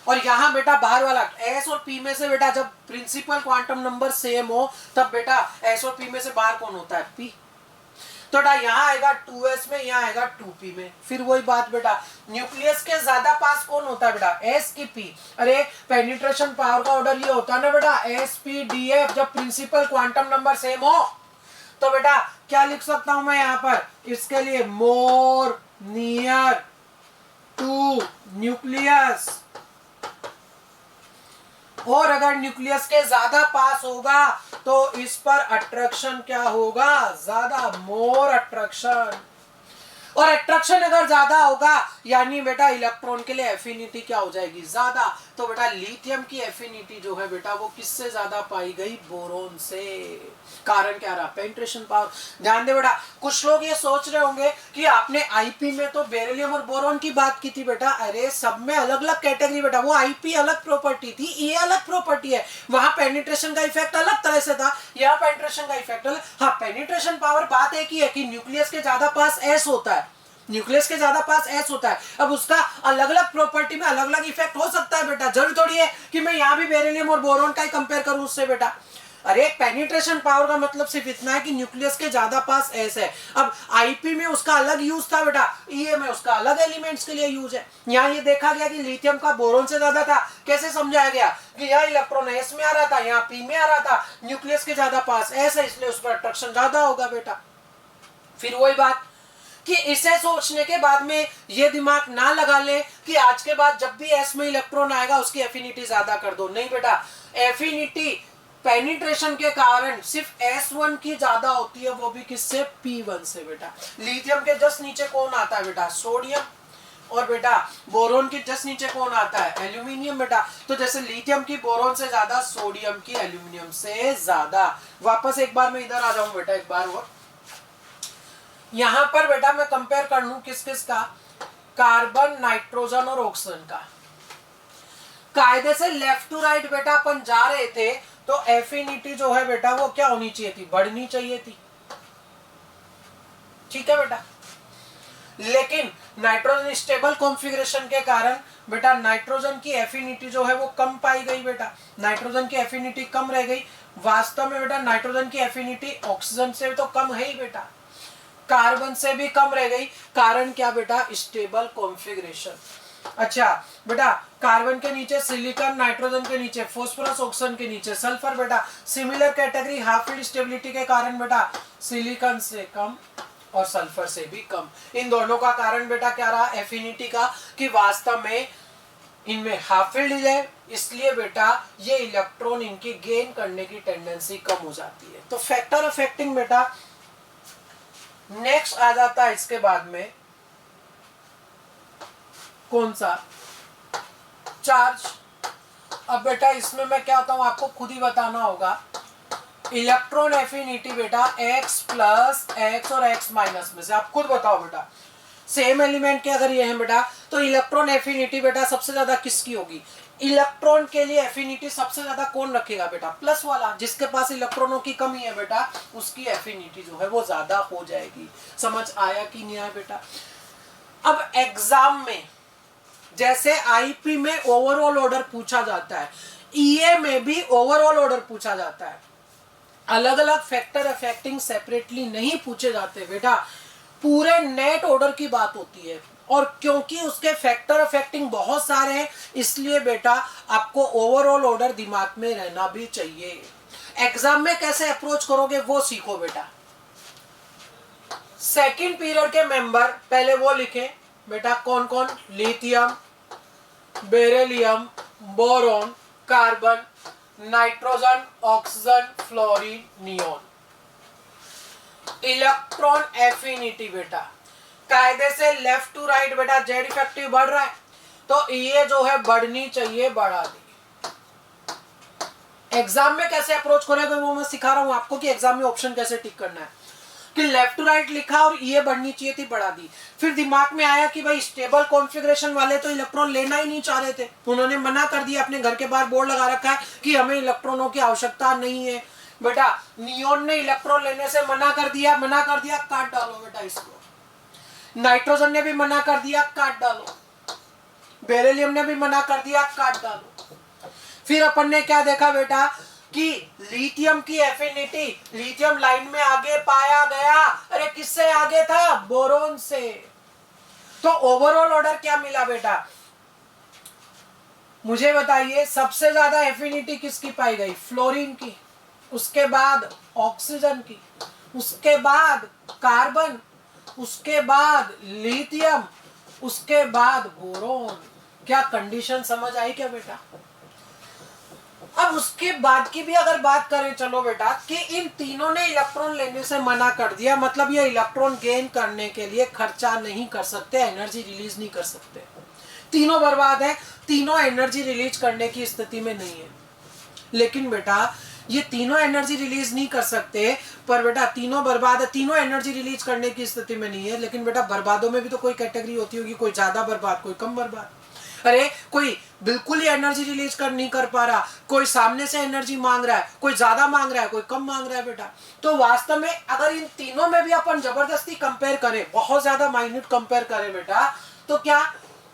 और यहां बेटा बाहर वाला s और p में से बेटा जब प्रिंसिपल क्वांटम नंबर सेम हो तब बेटा s और p में से बाहर कौन होता है, p। तो बेटा यहाँ आएगा 2s में, यहाँ आएगा 2p में। फिर वही बात बेटा, न्यूक्लियस के ज्यादा पास कौन होता है बेटा, s की p। अरे पेनिट्रेशन पावर का ऑर्डर ये होता है ना बेटा, s p d f, जब प्रिंसिपल क्वांटम नंबर सेम हो। तो बेटा क्या लिख सकता हूं मैं यहाँ पर, इसके लिए मोर नियर टू न्यूक्लियस, और अगर न्यूक्लियस के ज्यादा पास होगा तो इस पर अट्रैक्शन क्या होगा, ज्यादा, मोर अट्रैक्शन। और अट्रैक्शन अगर ज्यादा होगा यानी बेटा इलेक्ट्रॉन के लिए एफिनिटी क्या हो जाएगी, ज्यादा। तो बेटा लिथियम की एफिनिटी जो है बेटा वो किससे ज्यादा पाई गई, बोरोन से। कारण क्या रहा, पेनिट्रेशन पावर। ध्यान दे बेटा, कुछ लोग ये सोच रहे होंगे कि आपने आईपी में तो बेरिलियम और बोरोन की बात की थी बेटा। अरे सब में अलग अलग कैटेगरी बेटा, वो आईपी अलग प्रॉपर्टी थी, ये अलग प्रॉपर्टी है। वहां पेनिट्रेशन का इफेक्ट अलग तरह से था, यहाँ पेनिट्रेशन का इफेक्ट अलग। हाँ पेनिट्रेशन पावर बात एक ही है कि न्यूक्लियस के ज्यादा पास एस होता है, न्यूक्लियस के ज्यादा पास एस होता है। अब उसका अलग अलग प्रॉपर्टी में अलग अलग इफेक्ट हो सकता है बेटा, जरूरी थोड़ी है कि मैं यहाँ भी बेरिलियम और बोरोन का ही कंपेयर करूं उससे बेटा। अरे पेनिट्रेशन पावर का मतलब सिर्फ इतना है कि न्यूक्लियस के ज्यादा पास एस है। अब आईपी में उसका अलग यूज था बेटा, ईए में उसका अलग एलिमेंट्स के लिए यूज है। यहाँ ये देखा गया कि लिथियम का बोरोन से ज्यादा था। कैसे समझाया गया कि यहाँ इलेक्ट्रॉन एस में आ रहा था, यहाँ पी में आ रहा था, न्यूक्लियस के ज्यादा पास एस है इसलिए उस पर अट्रैक्शन ज्यादा होगा बेटा। फिर वही बात कि इसे सोचने के बाद में ये दिमाग ना लगा ले कि आज के बाद जब भी एस में इलेक्ट्रॉन आएगा उसकी एफिनिटी ज्यादा कर दो। नहीं बेटा, एफिनिटी पेनिट्रेशन के कारण सिर्फ S1 की ज्यादा होती है, वो भी किससे, P1 से बेटा। लिथियम के जस्ट नीचे कौन आता है बेटा, सोडियम, और बेटा बोरोन के जस्ट नीचे कौन आता है, एल्यूमिनियम बेटा। तो जैसे लिथियम की बोरोन से ज्यादा, सोडियम की एल्यूमिनियम से ज्यादा। वापस एक बार मैं इधर आ जाऊं बेटा, एक बार और यहां पर बेटा मैं कंपेयर कर लूं किस किस का, कार्बन, नाइट्रोजन और ऑक्सीजन का। कायदे से लेफ्ट टू राइट बेटा अपन जा रहे थे तो एफिनिटी जो है बेटा वो क्या होनी चाहिए थी, बढ़नी चाहिए थी, ठीक है बेटा। लेकिन नाइट्रोजन स्टेबल कॉन्फ़िगरेशन के कारण बेटा नाइट्रोजन की एफिनिटी जो है वो कम पाई गई बेटा, नाइट्रोजन की एफिनिटी कम रह गई। वास्तव में बेटा नाइट्रोजन की एफिनिटी ऑक्सीजन से तो कम है ही बेटा, कार्बन से भी कम रह गई। कारण क्या बेटा, स्टेबल कॉन्फ़िगरेशन। अच्छा बेटा कार्बन के नीचे सिलिकॉन, नाइट्रोजन के नीचे फास्फोरस, ऑक्सीजन के नीचे सल्फर बेटा। Similar category, half field stability के कारण बेटा सिलिकॉन से कम और सल्फर से भी कम। इन दोनों का कारण बेटा क्या रहा, एफिनिटी का, कि वास्तव में इनमें हाफ फील्ड है इसलिए बेटा ये इलेक्ट्रॉन इनकी गेन करने की टेंडेंसी कम हो जाती है। तो फैक्टर अफेक्टिंग बेटा नेक्स्ट आ जाता है इसके बाद में कौन सा, चार्ज। अब बेटा इसमें मैं क्या होता हूं आपको खुद ही बताना होगा। इलेक्ट्रॉन एफिनिटी बेटा x प्लस x और x माइनस में से आप खुद बताओ बेटा, सेम एलिमेंट के अगर ये हैं बेटा तो इलेक्ट्रॉन एफिनिटी बेटा सबसे ज्यादा किसकी होगी, इलेक्ट्रॉन के लिए एफिनिटी सबसे ज्यादा कौन रखेगा बेटा, प्लस वाला। जिसके पास इलेक्ट्रॉनों की कमी है बेटा उसकी एफिनिटी जो है वो ज्यादा हो जाएगी। समझ आया कि नहीं आया बेटा। अब एग्जाम में जैसे आईपी में ओवरऑल ऑर्डर पूछा जाता है, ईए में भी ओवरऑल ऑर्डर पूछा जाता है। अलग अलग फैक्टर अफेक्टिंग सेपरेटली नहीं पूछे जाते बेटा, पूरे नेट ऑर्डर की बात होती है। और क्योंकि उसके फैक्टर अफेक्टिंग बहुत सारे हैं इसलिए बेटा आपको ओवरऑल ऑर्डर दिमाग में रहना भी चाहिए। एग्जाम में कैसे अप्रोच करोगे वो सीखो बेटा। सेकंड पीरियड के मेंबर पहले वो लिखें बेटा, कौन कौन, lithium, beryllium, boron, carbon, nitrogen, oxygen, fluorine, neon. Electron affinity बेटा कायदे से लेफ्ट टू राइट बेटा जेड इफेक्टिव बढ़ रहा है तो ये जो है बढ़नी चाहिए, बढ़ा दी। एग्जाम में कैसे अप्रोच करेगा वो मैं सिखा रहा हूं आपको कि एग्जाम में ऑप्शन कैसे टिक करना है। कि लेफ्ट टू राइट लिखा और ये बढ़नी चाहिए थी, बढ़ा दी। फिर दिमाग में आया कि भाई स्टेबल कॉन्फ़िगरेशन वाले तो इलेक्ट्रॉन लेना ही नहीं चाह रहे थे, उन्होंने मना कर दिया, अपने घर के बाहर बोर्ड लगा रखा है कि हमें इलेक्ट्रॉनों की आवश्यकता नहीं है। बेटा नियोन ने इलेक्ट्रॉन लेने से मना कर दिया, काट डालो बेटा इसको। नाइट्रोजन ने भी मना कर दिया, काट डालो। बेरिलियम ने भी मना कर दिया, काट डालो। फिर अपन ने क्या देखा बेटा कि लिथियम की एफिनिटी, लिथियम लाइन में आगे पाया गया। अरे किससे आगे था? बोरोन से। तो ओवरऑल ऑर्डर क्या मिला बेटा? मुझे बताइए सबसे ज्यादा एफिनिटी किसकी पाई गई? फ्लोरीन की, उसके बाद ऑक्सीजन की, उसके बाद कार्बन, उसके बाद लिथियम, उसके बाद बोरोन। क्या कंडीशन समझ आई क्या बेटा? अब उसके बाद की भी अगर बात करें चलो बेटा कि इन तीनों ने इलेक्ट्रॉन लेने से मना कर दिया, मतलब ये इलेक्ट्रॉन गेन करने के लिए खर्चा नहीं कर सकते, एनर्जी रिलीज नहीं कर सकते। तीनों बर्बाद है, तीनों एनर्जी रिलीज करने की स्थिति में नहीं है। लेकिन बेटा ये तीनों एनर्जी रिलीज नहीं कर सकते, पर बेटा तीनों बर्बाद है, तीनों एनर्जी रिलीज करने की स्थिति में नहीं है। लेकिन बेटा बर्बादों में भी तो कोई कैटेगरी होती होगी, कोई ज्यादा बर्बाद, कोई कम बर्बाद। अरे कोई बिल्कुल ही एनर्जी रिलीज कर नहीं कर पा रहा, कोई सामने से एनर्जी मांग रहा है, कोई ज्यादा मांग रहा है, कोई कम मांग रहा है बेटा। तो वास्तव में अगर इन तीनों में भी अपन जबरदस्ती कंपेयर करें, बहुत ज्यादा माइन्यूट कंपेयर करें बेटा, तो क्या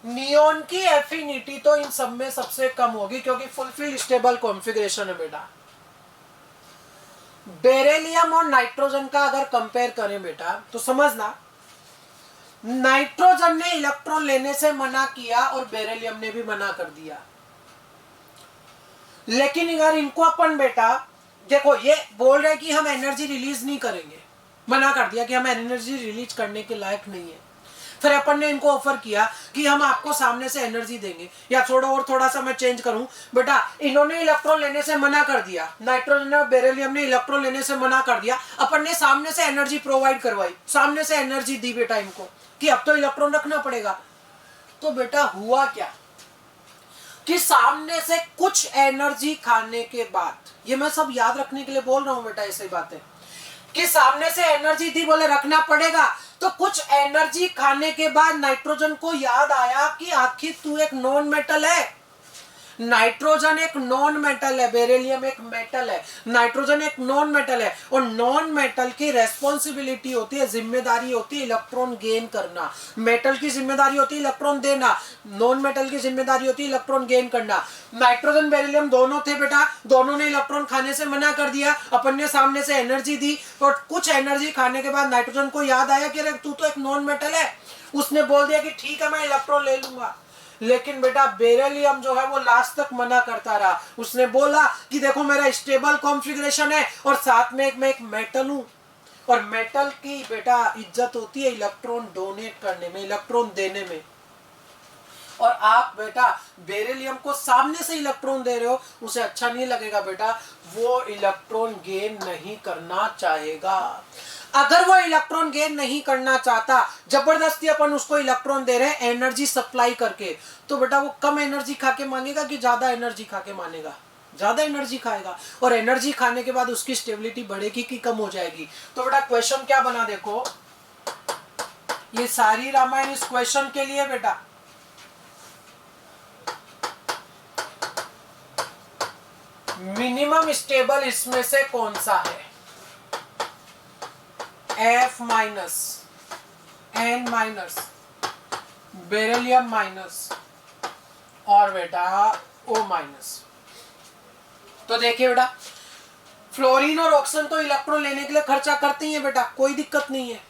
नियोन की एफिनिटी तो इन सब में सबसे कम होगी, क्योंकि फुलफिल स्टेबल कॉन्फ़िगरेशन है बेटा। बेरिलियम और नाइट्रोजन का अगर कंपेयर करें बेटा तो समझना, नाइट्रोजन ने इलेक्ट्रॉन लेने से मना किया और बेरिलियम ने भी मना कर दिया। लेकिन अगर इनको अपन बेटा देखो, ये बोल रहे कि हम एनर्जी रिलीज नहीं करेंगे, मना कर दिया कि हम एनर्जी रिलीज करने के लायक नहीं है। फिर अपन ने इनको ऑफर किया कि हम आपको सामने से एनर्जी देंगे, या छोड़ो और थोड़ा सा मैं चेंज करूं बेटा, इन्होंने इलेक्ट्रॉन लेने से मना कर दिया, नाइट्रोजन और बेरिलियम ने इलेक्ट्रॉन लेने से मना कर दिया, अपन ने सामने से एनर्जी प्रोवाइड करवाई, सामने से एनर्जी दी बेटा इनको कि अब तो इलेक्ट्रॉन रखना पड़ेगा। तो बेटा हुआ क्या कि सामने से कुछ एनर्जी खाने के बाद, ये मैं सब याद रखने के लिए बोल रहा हूं बेटा ऐसी बातें, कि सामने से एनर्जी दी, बोले रखना पड़ेगा, तो कुछ एनर्जी खाने के बाद नाइट्रोजन को याद आया कि आखिर तू एक नॉन मेटल है। नाइट्रोजन एक नॉन मेटल है, बेरिलियम एक मेटल है, नाइट्रोजन एक नॉन मेटल है, और नॉन मेटल की रेस्पॉन्सिबिलिटी होती है, जिम्मेदारी होती है इलेक्ट्रॉन गेन करना। मेटल की जिम्मेदारी होती है इलेक्ट्रॉन देना, नॉन मेटल की जिम्मेदारी होती है इलेक्ट्रॉन गेन करना। नाइट्रोजन बेरिलियम दोनों थे बेटा, दोनों ने इलेक्ट्रॉन खाने से मना कर दिया, अपन ने सामने से एनर्जी दी, और कुछ एनर्जी खाने के बाद नाइट्रोजन को याद आया कि अरे तू तो एक नॉन मेटल है, उसने बोल दिया कि ठीक है मैं इलेक्ट्रॉन ले लूंगा। लेकिन बेटा बेरिलियम जो है वो लास्ट तक मना करता रहा, उसने बोला कि देखो मेरा स्टेबल कॉन्फ़िगरेशन है और साथ में मैं एक मेटल हूं, और मेटल की बेटा इज्जत होती है इलेक्ट्रॉन डोनेट करने में, इलेक्ट्रॉन देने में। और आप बेटा बेरिलियम को सामने से इलेक्ट्रॉन दे रहे हो, उसे अच्छा नहीं लगेगा बेटा, वो इलेक्ट्रॉन गेन नहीं करना चाहेगा। अगर वो इलेक्ट्रॉन गेन नहीं करना चाहता, जबरदस्ती अपन उसको इलेक्ट्रॉन दे रहे हैं एनर्जी सप्लाई करके, तो बेटा वो कम एनर्जी खा के मांगेगा कि ज्यादा एनर्जी खा के मानेगा? ज्यादा एनर्जी खाएगा, और एनर्जी खाने के बाद उसकी स्टेबिलिटी बढ़ेगी कि कम हो जाएगी? तो बेटा क्वेश्चन क्या बना, देखो ये सारी रामायण इस क्वेश्चन के लिए बेटा। मिनिमम स्टेबल इसमें से कौन सा है? F minus, N minus, beryllium minus, और बेटा O माइनस। तो देखिए बेटा फ्लोरीन और ऑक्सीजन तो इलेक्ट्रॉन लेने के लिए खर्चा करते ही है बेटा, कोई दिक्कत नहीं है।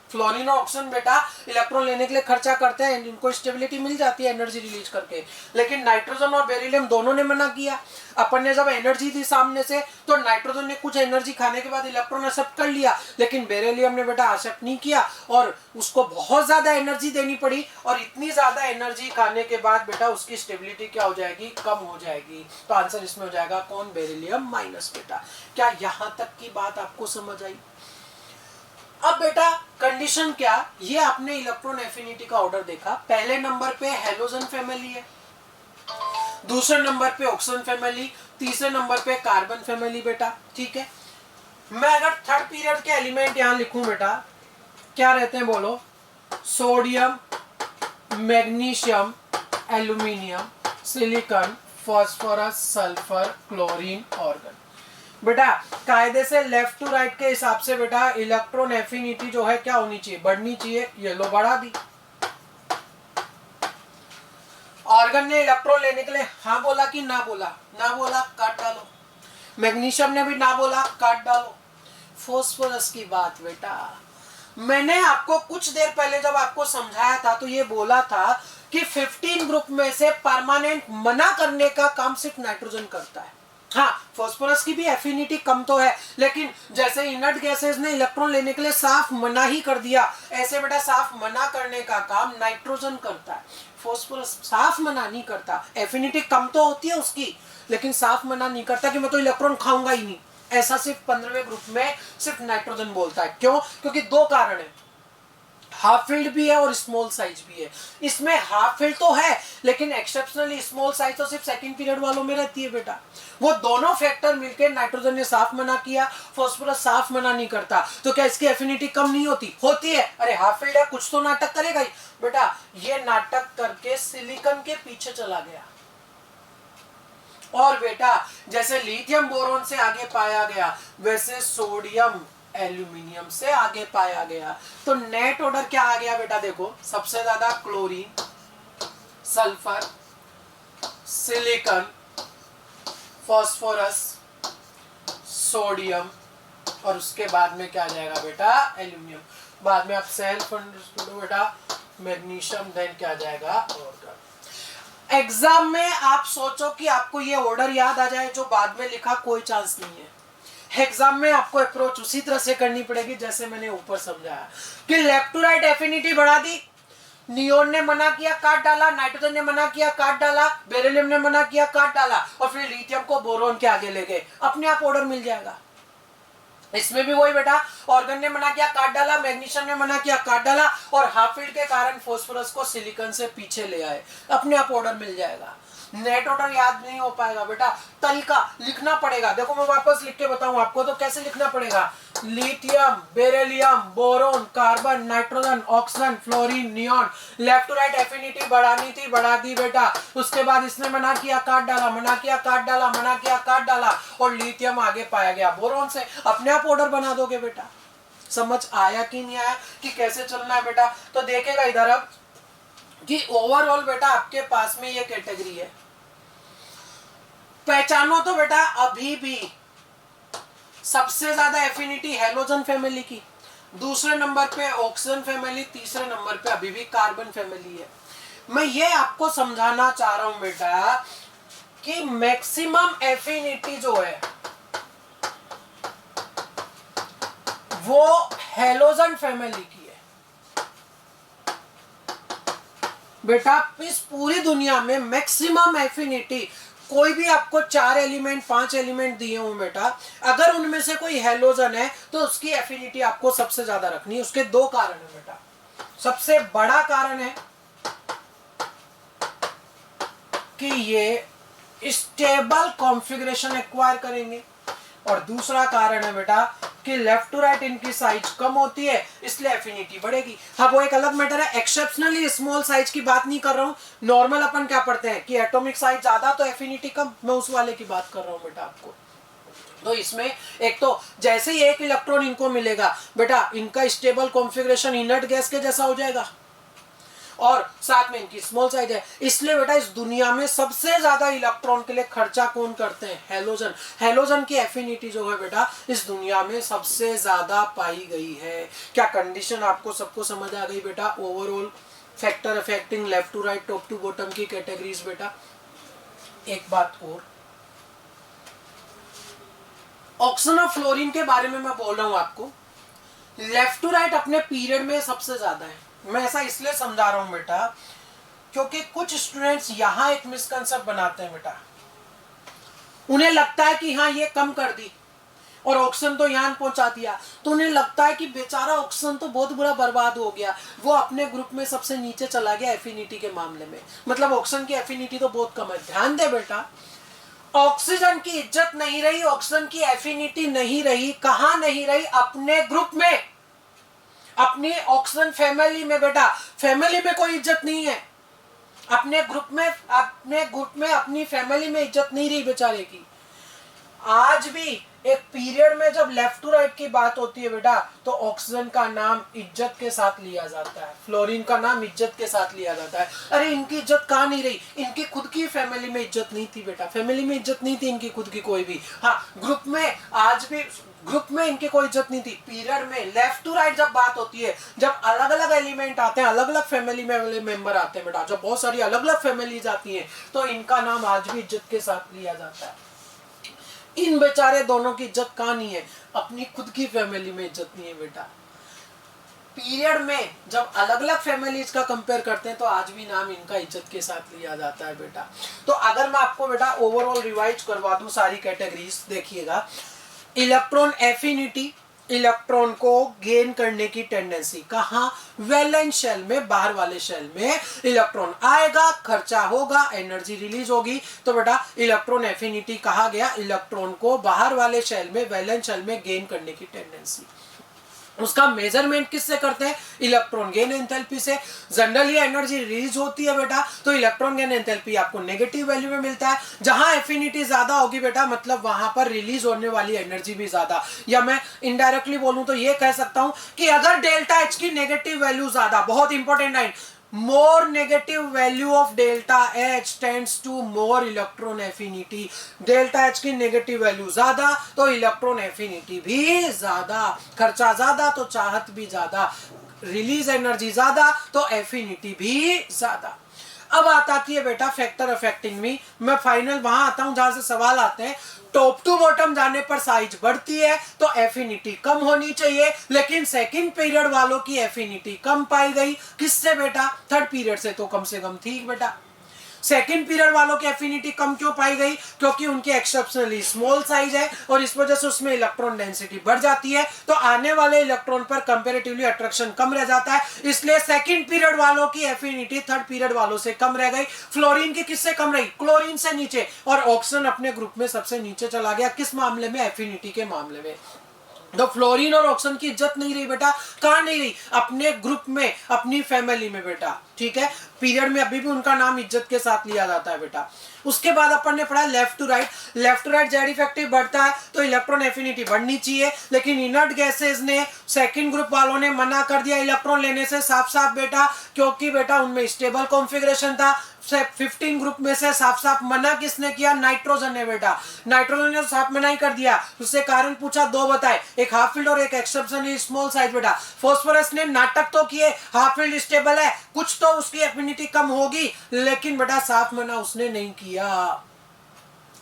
फ्लोरीन और ऑक्सीजन बेटा इलेक्ट्रॉन लेने के लिए खर्चा करते हैं, इनको स्टेबिलिटी मिल जाती है एनर्जी रिलीज करके। लेकिन नाइट्रोजन और बेरिलियम दोनों ने मना किया। अपन ने जब एनर्जी दी सामने से, तो नाइट्रोजन ने कुछ एनर्जी खाने के बाद इलेक्ट्रॉन एक्सेप्ट कर लिया, लेकिन बेरिलियम ने बेटा एक्सेप्ट नहीं किया, और उसको बहुत ज्यादा एनर्जी देनी पड़ी, और इतनी ज्यादा एनर्जी खाने के बाद बेटा उसकी स्टेबिलिटी क्या हो जाएगी? कम हो जाएगी। तो आंसर इसमें हो जाएगा कौन? बेरिलियम माइनस बेटा। क्या यहां तक की बात आपको समझ आई? अब बेटा कंडीशन क्या, ये आपने इलेक्ट्रॉन एफिनिटी का ऑर्डर देखा। पहले नंबर पे हैलोजन फैमिली है, दूसरे नंबर पे ऑक्सीजन फैमिली, तीसरे नंबर पे कार्बन फैमिली बेटा, ठीक है। मैं अगर थर्ड पीरियड के एलिमेंट यहां लिखूं बेटा, क्या रहते हैं बोलो? Sodium, magnesium, aluminium, silicon, phosphorus, sulphur, chlorine, organ. बेटा कायदे से लेफ्ट टू राइट के हिसाब से बेटा इलेक्ट्रॉन एफिनिटी जो है क्या होनी चाहिए, बढ़नी चाहिए। ये लो बढ़ा दी। ऑर्गन ने इलेक्ट्रॉन लेने के लिए हाँ बोला कि ना बोला? ना बोला, काट डालो। मैग्नीशियम ने भी ना बोला, काट डालो। फास्फोरस की बात बेटा, मैंने आपको कुछ देर पहले जब आपको समझाया था तो ये बोला था कि 15 ग्रुप में से परमानेंट मना करने का काम सिर्फ नाइट्रोजन करता है। हाँ, फास्फोरस की भी एफिनिटी कम तो है, लेकिन जैसे इनर्ट गैसेस ने इलेक्ट्रॉन लेने के लिए साफ मना ही कर दिया, ऐसे बेटा साफ मना करने का काम नाइट्रोजन करता है। फास्फोरस साफ मना नहीं करता, एफिनिटी कम तो होती है उसकी, लेकिन साफ मना नहीं करता कि मैं तो इलेक्ट्रॉन खाऊंगा ही नहीं। ऐसा सिर्फ 15वें ग्रुप में सिर्फ नाइट्रोजन बोलता है। क्यों? क्योंकि दो कारण है, हाफ फील्ड भी है और स्मॉल साइज भी है। इसमें हाफ फील्ड तो है, लेकिन एक्सेप्शनली स्मॉल साइज तो सिर्फ सेकंड पीरियड वालों में रहती है बेटा। वो दोनों फैक्टर मिलकर नाइट्रोजन ने साफ मना किया, फास्फोरस साफ मना नहीं करता। तो क्या इसकी एफिनिटी कम नहीं होती? होती है। अरे हाफ फील्ड है, कुछ तो नाटक करेगा ही बेटा। ये नाटक करके सिलिकॉन के पीछे चला गया। और बेटा जैसे लिथियम बोरोन से आगे पाया गया, वैसे सोडियम एल्यूमिनियम से आगे पाया गया। तो नेट ऑर्डर क्या आ गया बेटा? देखो, सबसे ज्यादा chlorine, sulphur, silicon, phosphorus, sodium, और उसके बाद में क्या आ जाएगा बेटा? एल्यूमिनियम। बाद में आप सेल्फ अंडरस्टूड बेटा, मैग्नीशियम, देन क्या आ जाएगा? ऑर्गन। एग्जाम में आप सोचो कि आपको ये ऑर्डर याद आ जाए जो बाद में लिखा, कोई चांस नहीं है। एग्जाम में आपको अप्रोच उसी तरह से करनी पड़ेगी जैसे मैंने ऊपर समझाया कि लेफ्ट टू राइट एफिनिटी बढ़ा दी, नियोन ने मना किया, काट डाला, नाइट्रोजन ने मना किया, काट डाला, बेरिलियम ने मना किया, काट डाला, और फिर लिथियम को बोरोन के आगे ले गए। अपने आप ऑर्डर मिल जाएगा। इसमें भी वही बेटा, ऑर्गन ने मना किया, काट डाला, मैग्नीशियम ने मना किया, काट डाला, और हाफ फील्ड के कारण फास्फोरस को सिलिकॉन से पीछे ले आए। अपने आप ऑर्डर मिल जाएगा। नेट ऑर्डर याद नहीं हो पाएगा बेटा, तरीका लिखना पड़ेगा। देखो मैं वापस लिख के बताऊं आपको तो कैसे लिखना पड़ेगा। Lithium, beryllium, boron, carbon, nitrogen, oxygen, fluorine, neon. Left to right affinity बढ़ानी थी, बढ़ा दी बेटा। उसके बाद इसने मना किया, काट डाला, मना किया, काट डाला, मना किया, काट डाला, और लिथियम आगे पाया गया बोरोन से। अपने आप ऑर्डर बना दोगे बेटा। समझ आया कि नहीं आया कि कैसे चलना है बेटा? तो देखेगा इधर अब कि ओवरऑल बेटा आपके पास में ये कैटेगरी है। पहचानो तो बेटा अभी भी सबसे ज्यादा एफिनिटी हैलोजन फैमिली की, दूसरे नंबर पे ऑक्सीजन फैमिली, तीसरे नंबर पे अभी भी कार्बन फैमिली है। मैं ये आपको समझाना चाह रहा हूं बेटा कि मैक्सिमम एफिनिटी जो है वो हैलोजन फैमिली की है बेटा। इस पूरी दुनिया में मैक्सिमम एफिनिटी, कोई भी आपको 4 एलिमेंट 5 एलिमेंट दिए हूं बेटा, अगर उनमें से कोई हैलोजन है तो उसकी एफिनिटी आपको सबसे ज्यादा रखनी है। उसके दो कारण है बेटा। सबसे बड़ा कारण है कि ये स्टेबल कॉन्फ़िगरेशन एक्वायर करेंगे, और दूसरा कारण है बेटा कि लेफ्ट टू राइट इनकी साइज कम होती है, इसलिए एफिनिटी बढ़ेगी। हाँ वो एक अलग मैटर है, एक्सेप्शनली स्मॉल साइज की बात नहीं कर रहा हूं। नॉर्मल अपन क्या पढ़ते हैं कि एटॉमिक साइज ज्यादा तो एफिनिटी कम, मैं उस वाले की बात कर रहा हूं बेटा आपको। तो इसमें एक तो जैसे ही एक इलेक्ट्रॉन इनको मिलेगा बेटा, इनका स्टेबल कॉन्फ़िगरेशन इनर्ट गैस के जैसा हो जाएगा, और साथ में इनकी स्मॉल साइज है। इसलिए बेटा इस दुनिया में सबसे ज्यादा इलेक्ट्रॉन के लिए खर्चा कौन करते हैं? हैलोजन। हैलोजन की एफिनिटी जो है बेटा इस दुनिया में सबसे ज्यादा पाई गई है। क्या कंडीशन आपको सबको समझ आ गई बेटा? Overall factor affecting left to right, top to bottom की कैटेगरीज बेटा। एक बात और, ऑक्सीजन और फ्लोरीन के बारे में मैं बोल रहा हूं आपको। लेफ्ट टू राइट अपने पीरियड में सबसे ज्यादा है। मैं ऐसा इसलिए समझा रहा हूं बेटा क्योंकि कुछ स्टूडेंट्स यहां एक मिसकंसेप्ट बनाते हैं बेटा। उन्हें लगता है कि हाँ ये कम कर दी और ऑक्सीजन तो यहां पहुंचा दिया, तो उन्हें लगता है कि बेचारा ऑक्सीजन तो बहुत बुरा बर्बाद हो गया, वो अपने ग्रुप में सबसे नीचे चला गया एफिनिटी के मामले में। मतलब ऑक्सीजन की एफिनिटी तो बहुत कम है। ध्यान दे बेटा, ऑक्सीजन की इज्जत नहीं रही, ऑक्सीजन की एफिनिटी नहीं रही। कहां नहीं रही? अपने ग्रुप में, अपनी ऑक्सीजन फैमिली में बेटा। फैमिली में कोई इज्जत नहीं है, अपने ग्रुप में, अपनी फैमिली में इज्जत नहीं रही बेचारे की। आज भी एक पीरियड में जब लेफ्ट टू राइट की बात होती है बेटा, तो ऑक्सीजन का नाम इज्जत के साथ लिया जाता है, फ्लोरीन का नाम इज्जत के साथ लिया जाता है। अरे इनकी इज्जत कहाँ नहीं रही, इनकी खुद की फैमिली में इज्जत नहीं थी बेटा, फैमिली में इज्जत नहीं थी इनकी खुद की कोई भी। हाँ, ग्रुप में आज भी ग्रुप में इनकी कोई इज्जत नहीं थी। पीरियड में लेफ्ट टू राइट जब बात होती है, जब अलग अलग एलिमेंट आते हैं, अलग अलग फैमिली में मेंबर आते हैं बेटा, जब बहुत सारी अलग अलग फैमिलीज आती हैं, तो इनका नाम आज भी इज्जत के साथ लिया जाता है। इन बेचारे दोनों की इज्जत कहाँ नहीं है, अपनी खुद की फैमिली में इज्जत नहीं है बेटा। पीरियड में जब अलग अलग फैमिलीज का कंपेयर करते हैं, तो आज भी नाम इनका इज्जत के साथ लिया जाता है बेटा। तो अगर मैं आपको बेटा ओवरऑल रिवाइज करवा दूं सारी कैटेगरीज, देखिएगा। इलेक्ट्रॉन एफिनिटी, इलेक्ट्रॉन को गेन करने की टेंडेंसी, कहां, वैलेंस शेल में, बाहर वाले शेल में इलेक्ट्रॉन आएगा, खर्चा होगा, एनर्जी रिलीज होगी, तो बेटा इलेक्ट्रॉन एफिनिटी कहा गया इलेक्ट्रॉन को बाहर वाले शेल में, वैलेंस शेल में गेन करने की टेंडेंसी। उसका मेजरमेंट किससे करते हैं, इलेक्ट्रॉन गेन एंथैल्पी से। जनरली एनर्जी रिलीज होती है बेटा, तो इलेक्ट्रॉन गेन एंथैल्पी आपको नेगेटिव वैल्यू में मिलता है। जहां एफिनिटी ज्यादा होगी बेटा, मतलब वहां पर रिलीज होने वाली एनर्जी भी ज्यादा। या मैं इनडायरेक्टली बोलूं तो ये कह सकता हूं कि अगर डेल्टा एच की नेगेटिव वैल्यू ज्यादा, बहुत important line, more negative value of delta H tends to more electron affinity। Delta H की नेगेटिव वैल्यू ज्यादा तो इलेक्ट्रॉन एफिनिटी भी ज्यादा, खर्चा ज्यादा तो चाहत भी ज्यादा, रिलीज एनर्जी ज्यादा तो एफिनिटी भी ज्यादा। अब आता है बेटा फैक्टर अफेक्टिंग मी, मैं फाइनल वहां आता हूं जहां से सवाल आते हैं। टॉप टू बॉटम जाने पर साइज बढ़ती है तो एफिनिटी कम होनी चाहिए, लेकिन सेकंड पीरियड वालों की एफिनिटी कम पाई गई। किससे बेटा, थर्ड पीरियड से तो कम से कम थी बेटा। सेकेंड पीरियड वालों की एफिनिटी कम क्यों पाई गई, क्योंकि उनकी एक्सेप्शनली स्मॉल साइज है और इस वजह से उसमें इलेक्ट्रॉन डेंसिटी बढ़ जाती है, तो आने वाले इलेक्ट्रॉन पर कंपैरेटिवली अट्रैक्शन कम रह जाता है। इसलिए सेकेंड पीरियड वालों की एफिनिटी थर्ड पीरियड वालों से कम रह गई। फ्लोरीन की किससे कम रही, क्लोरीन से नीचे, और ऑक्सीजन अपने ग्रुप में सबसे नीचे चला गया। किस मामले में, एफिनिटी के मामले में। तो फ्लोरीन और ऑक्सीजन की इज्जत नहीं रही बेटा, कहां नहीं रही, अपने ग्रुप में, अपनी फैमिली में बेटा, ठीक है। पीरियड में अभी भी उनका नाम इज्जत के साथ लिया जाता है बेटा। उसके बाद अपन ने पढ़ा left to right. Left to right Z effective बढ़ता है तो इलेक्ट्रॉन एफिनिटी बढ़नी चाहिए, लेकिन इनर्ट गैसेस ने, सेकंड ग्रुप वालों ने मना कर दिया इलेक्ट्रॉन लेने से, साफ साफ बेटा, क्योंकि बेटा उनमें स्टेबल कॉन्फ़िगरेशन था। 15 ग्रुप में से साफ साफ मना किसने किया, नाइट्रोजन ने बेटा। नाइट्रोजन ने साफ मना ही कर दिया। उससे कारण पूछा, दो बताए, एक हाफ फील्ड और एक एक्सेप्शनली स्मॉल साइज बेटा। फास्फोरस ने नाटक तो किए, हाफ फील्ड स्टेबल है, कुछ तो उसकी एफिनिटी कम होगी, लेकिन बेटा साफ मना उसने नहीं किया।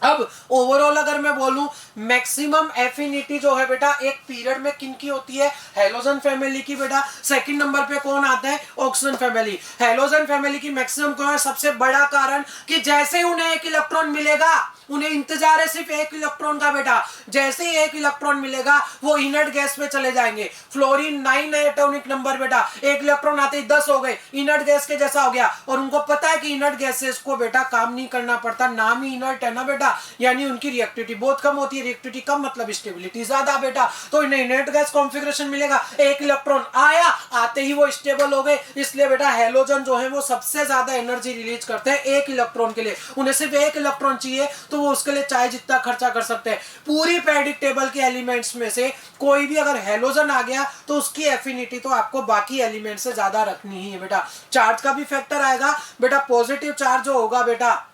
अब ओवरऑल अगर मैं बोलूं, मैक्सिमम एफिनिटी जो है बेटा एक पीरियड में किनकी होती है, हैलोजन फैमिली की बेटा। सेकंड नंबर पे कौन आता है, ऑक्सीजन फैमिली। हैलोजन फैमिली की मैक्सिमम कौन है, सबसे बड़ा कारण कि जैसे ही उन्हें एक इलेक्ट्रॉन मिलेगा, उन्हें इंतजार है सिर्फ एक इलेक्ट्रॉन का बेटा, जैसे ही एक इलेक्ट्रॉन मिलेगा वो इनर्ट गैस पे चले जाएंगे। फ्लोरीन 9 है एटॉमिक नंबर बेटा, एक इलेक्ट्रॉन आते ही 10 हो गए, इनर्ट गैस के जैसा हो गया। और उनको पता है कि इनर्ट गैसेस को बेटा काम नहीं करना पड़ता, नाम ही इनर्ट है ना बेटा, यानी उनकी रिएक्टिविटी बहुत कम होती है। रिएक्टिविटी कम मतलब स्टेबिलिटी ज्यादा बेटा, तो इन्हें इनर्ट गैस कॉन्फ़िगरेशन मिलेगा, एक इलेक्ट्रॉन आया, आते ही वो स्टेबल हो गए। इसलिए बेटा हैलोजन जो है वो सबसे ज्यादा एनर्जी रिलीज करते हैं एक इलेक्ट्रॉन के लिए। उन्हें सिर्फ एक इलेक्ट्रॉन चाहिए तो वो उसके लिए चाहे जितना खर्चा कर सकते हैं। पूरी पेरियोडिक टेबल के एलिमेंट्स में से कोई भी अगर हैलोजन आ गया तो उसकी एफिनिटी तो आपको बाकी एलिमेंट से ज्यादा रखनी ही है बेटा। चार्ज का भी फैक्टर आएगा बेटा, पॉजिटिव चार्ज जो होगा बेटा,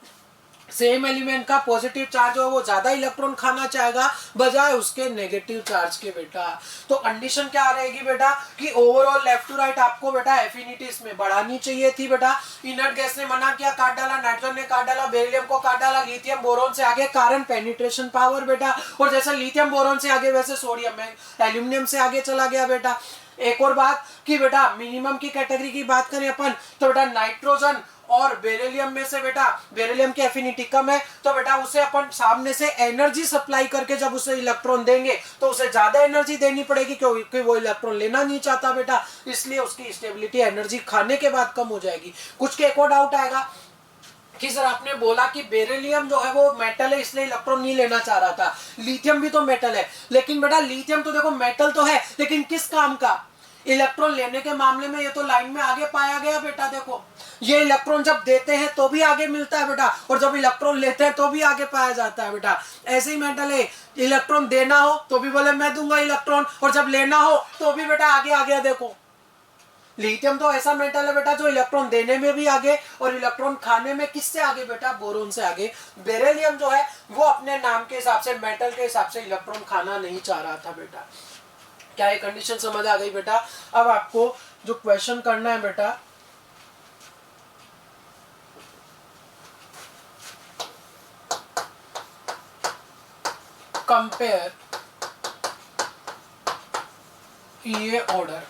सेम एलिमेंट का पॉजिटिव चार्ज हो वो ज्यादा इलेक्ट्रॉन खाना चाहेगा बजाय उसके नेगेटिव चार्ज के बेटा। तो कंडीशन क्या रहेगी बेटा कि ओवरऑल लेफ्ट टू राइट आपको बेटा एफिनिटी इसमें बढ़ानी चाहिए थी बेटा। इनर्ट गैस ने मना किया, काट डाला, नाइट्रोजन ने काट डाला, बेरिलियम को काट डाला, लिथियम बोरोन से आगे, कारण पेनिट्रेशन पावर बेटा। और जैसे लिथियम बोरोन से आगे वैसे सोडियम एल्यूमिनियम से आगे चला गया बेटा। एक और बात कि बेटा मिनिमम की कैटेगरी की बात करें अपन तो बेटा नाइट्रोजन और बेरिलियम में से बेटा बेरिलियम की एफिनिटी कम है, तो बेटा उसे अपन सामने से एनर्जी सप्लाई करके जब उसे इलेक्ट्रॉन देंगे तो उसे ज्यादा एनर्जी देनी पड़ेगी, क्योंकि वो इलेक्ट्रॉन लेना नहीं चाहता बेटा, इसलिए उसकी स्टेबिलिटी एनर्जी खाने के बाद कम हो जाएगी। कुछ के एक और डाउट आएगा कि सर आपने बोला कि बेरिलियम जो है वो मेटल है इसलिए इलेक्ट्रॉन नहीं लेना चाह रहा था, लिथियम भी तो मेटल है। लेकिन बेटा लिथियम तो देखो मेटल तो है, लेकिन किस काम का, इलेक्ट्रॉन लेने के मामले में ये तो लाइन में आगे पाया गया बेटा। देखो ये इलेक्ट्रॉन जब देते हैं तो भी आगे मिलता है बेटा, और जब इलेक्ट्रॉन लेते हैं तो भी आगे पाया जाता है बेटा। ऐसे ही मेटल है, इलेक्ट्रॉन देना हो तो भी बोले मैं दूंगा इलेक्ट्रॉन, और जब लेना हो तो भी बेटा आगे आ गया। देखो लिथियम तो ऐसा मेटल है बेटा जो इलेक्ट्रॉन देने में भी आगे और इलेक्ट्रॉन खाने में किससे आगे बेटा, बोरोन से आगे। बेरिलियम जो है वो अपने नाम के हिसाब से, मेटल के हिसाब से इलेक्ट्रॉन खाना नहीं चाह रहा था बेटा। क्या ये कंडीशन समझ आ गई बेटा? अब आपको जो क्वेश्चन करना है बेटा, कंपेयर ये ऑर्डर।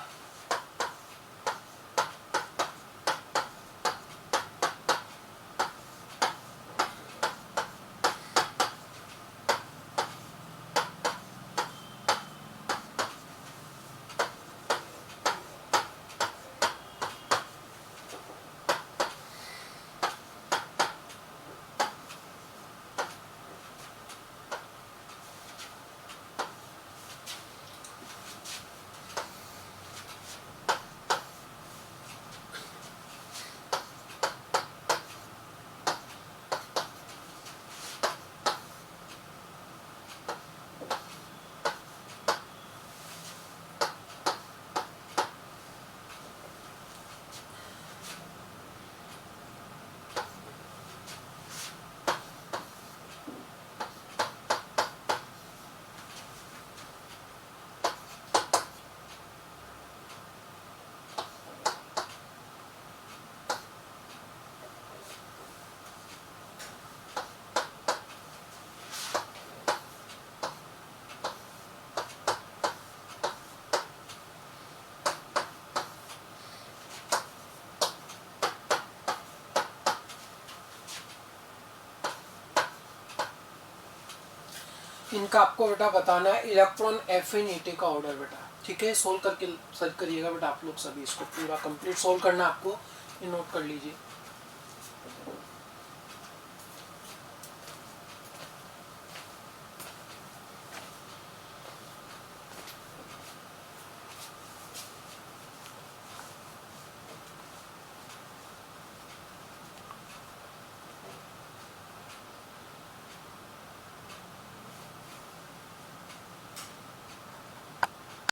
इनका आपको बेटा बताना है इलेक्ट्रॉन एफिनिटी का ऑर्डर बेटा, ठीक है। सोल्व करके सर्च करिएगा बेटा आप लोग सभी, इसको पूरा कंप्लीट सोल्व करना आपको, ये नोट कर लीजिए।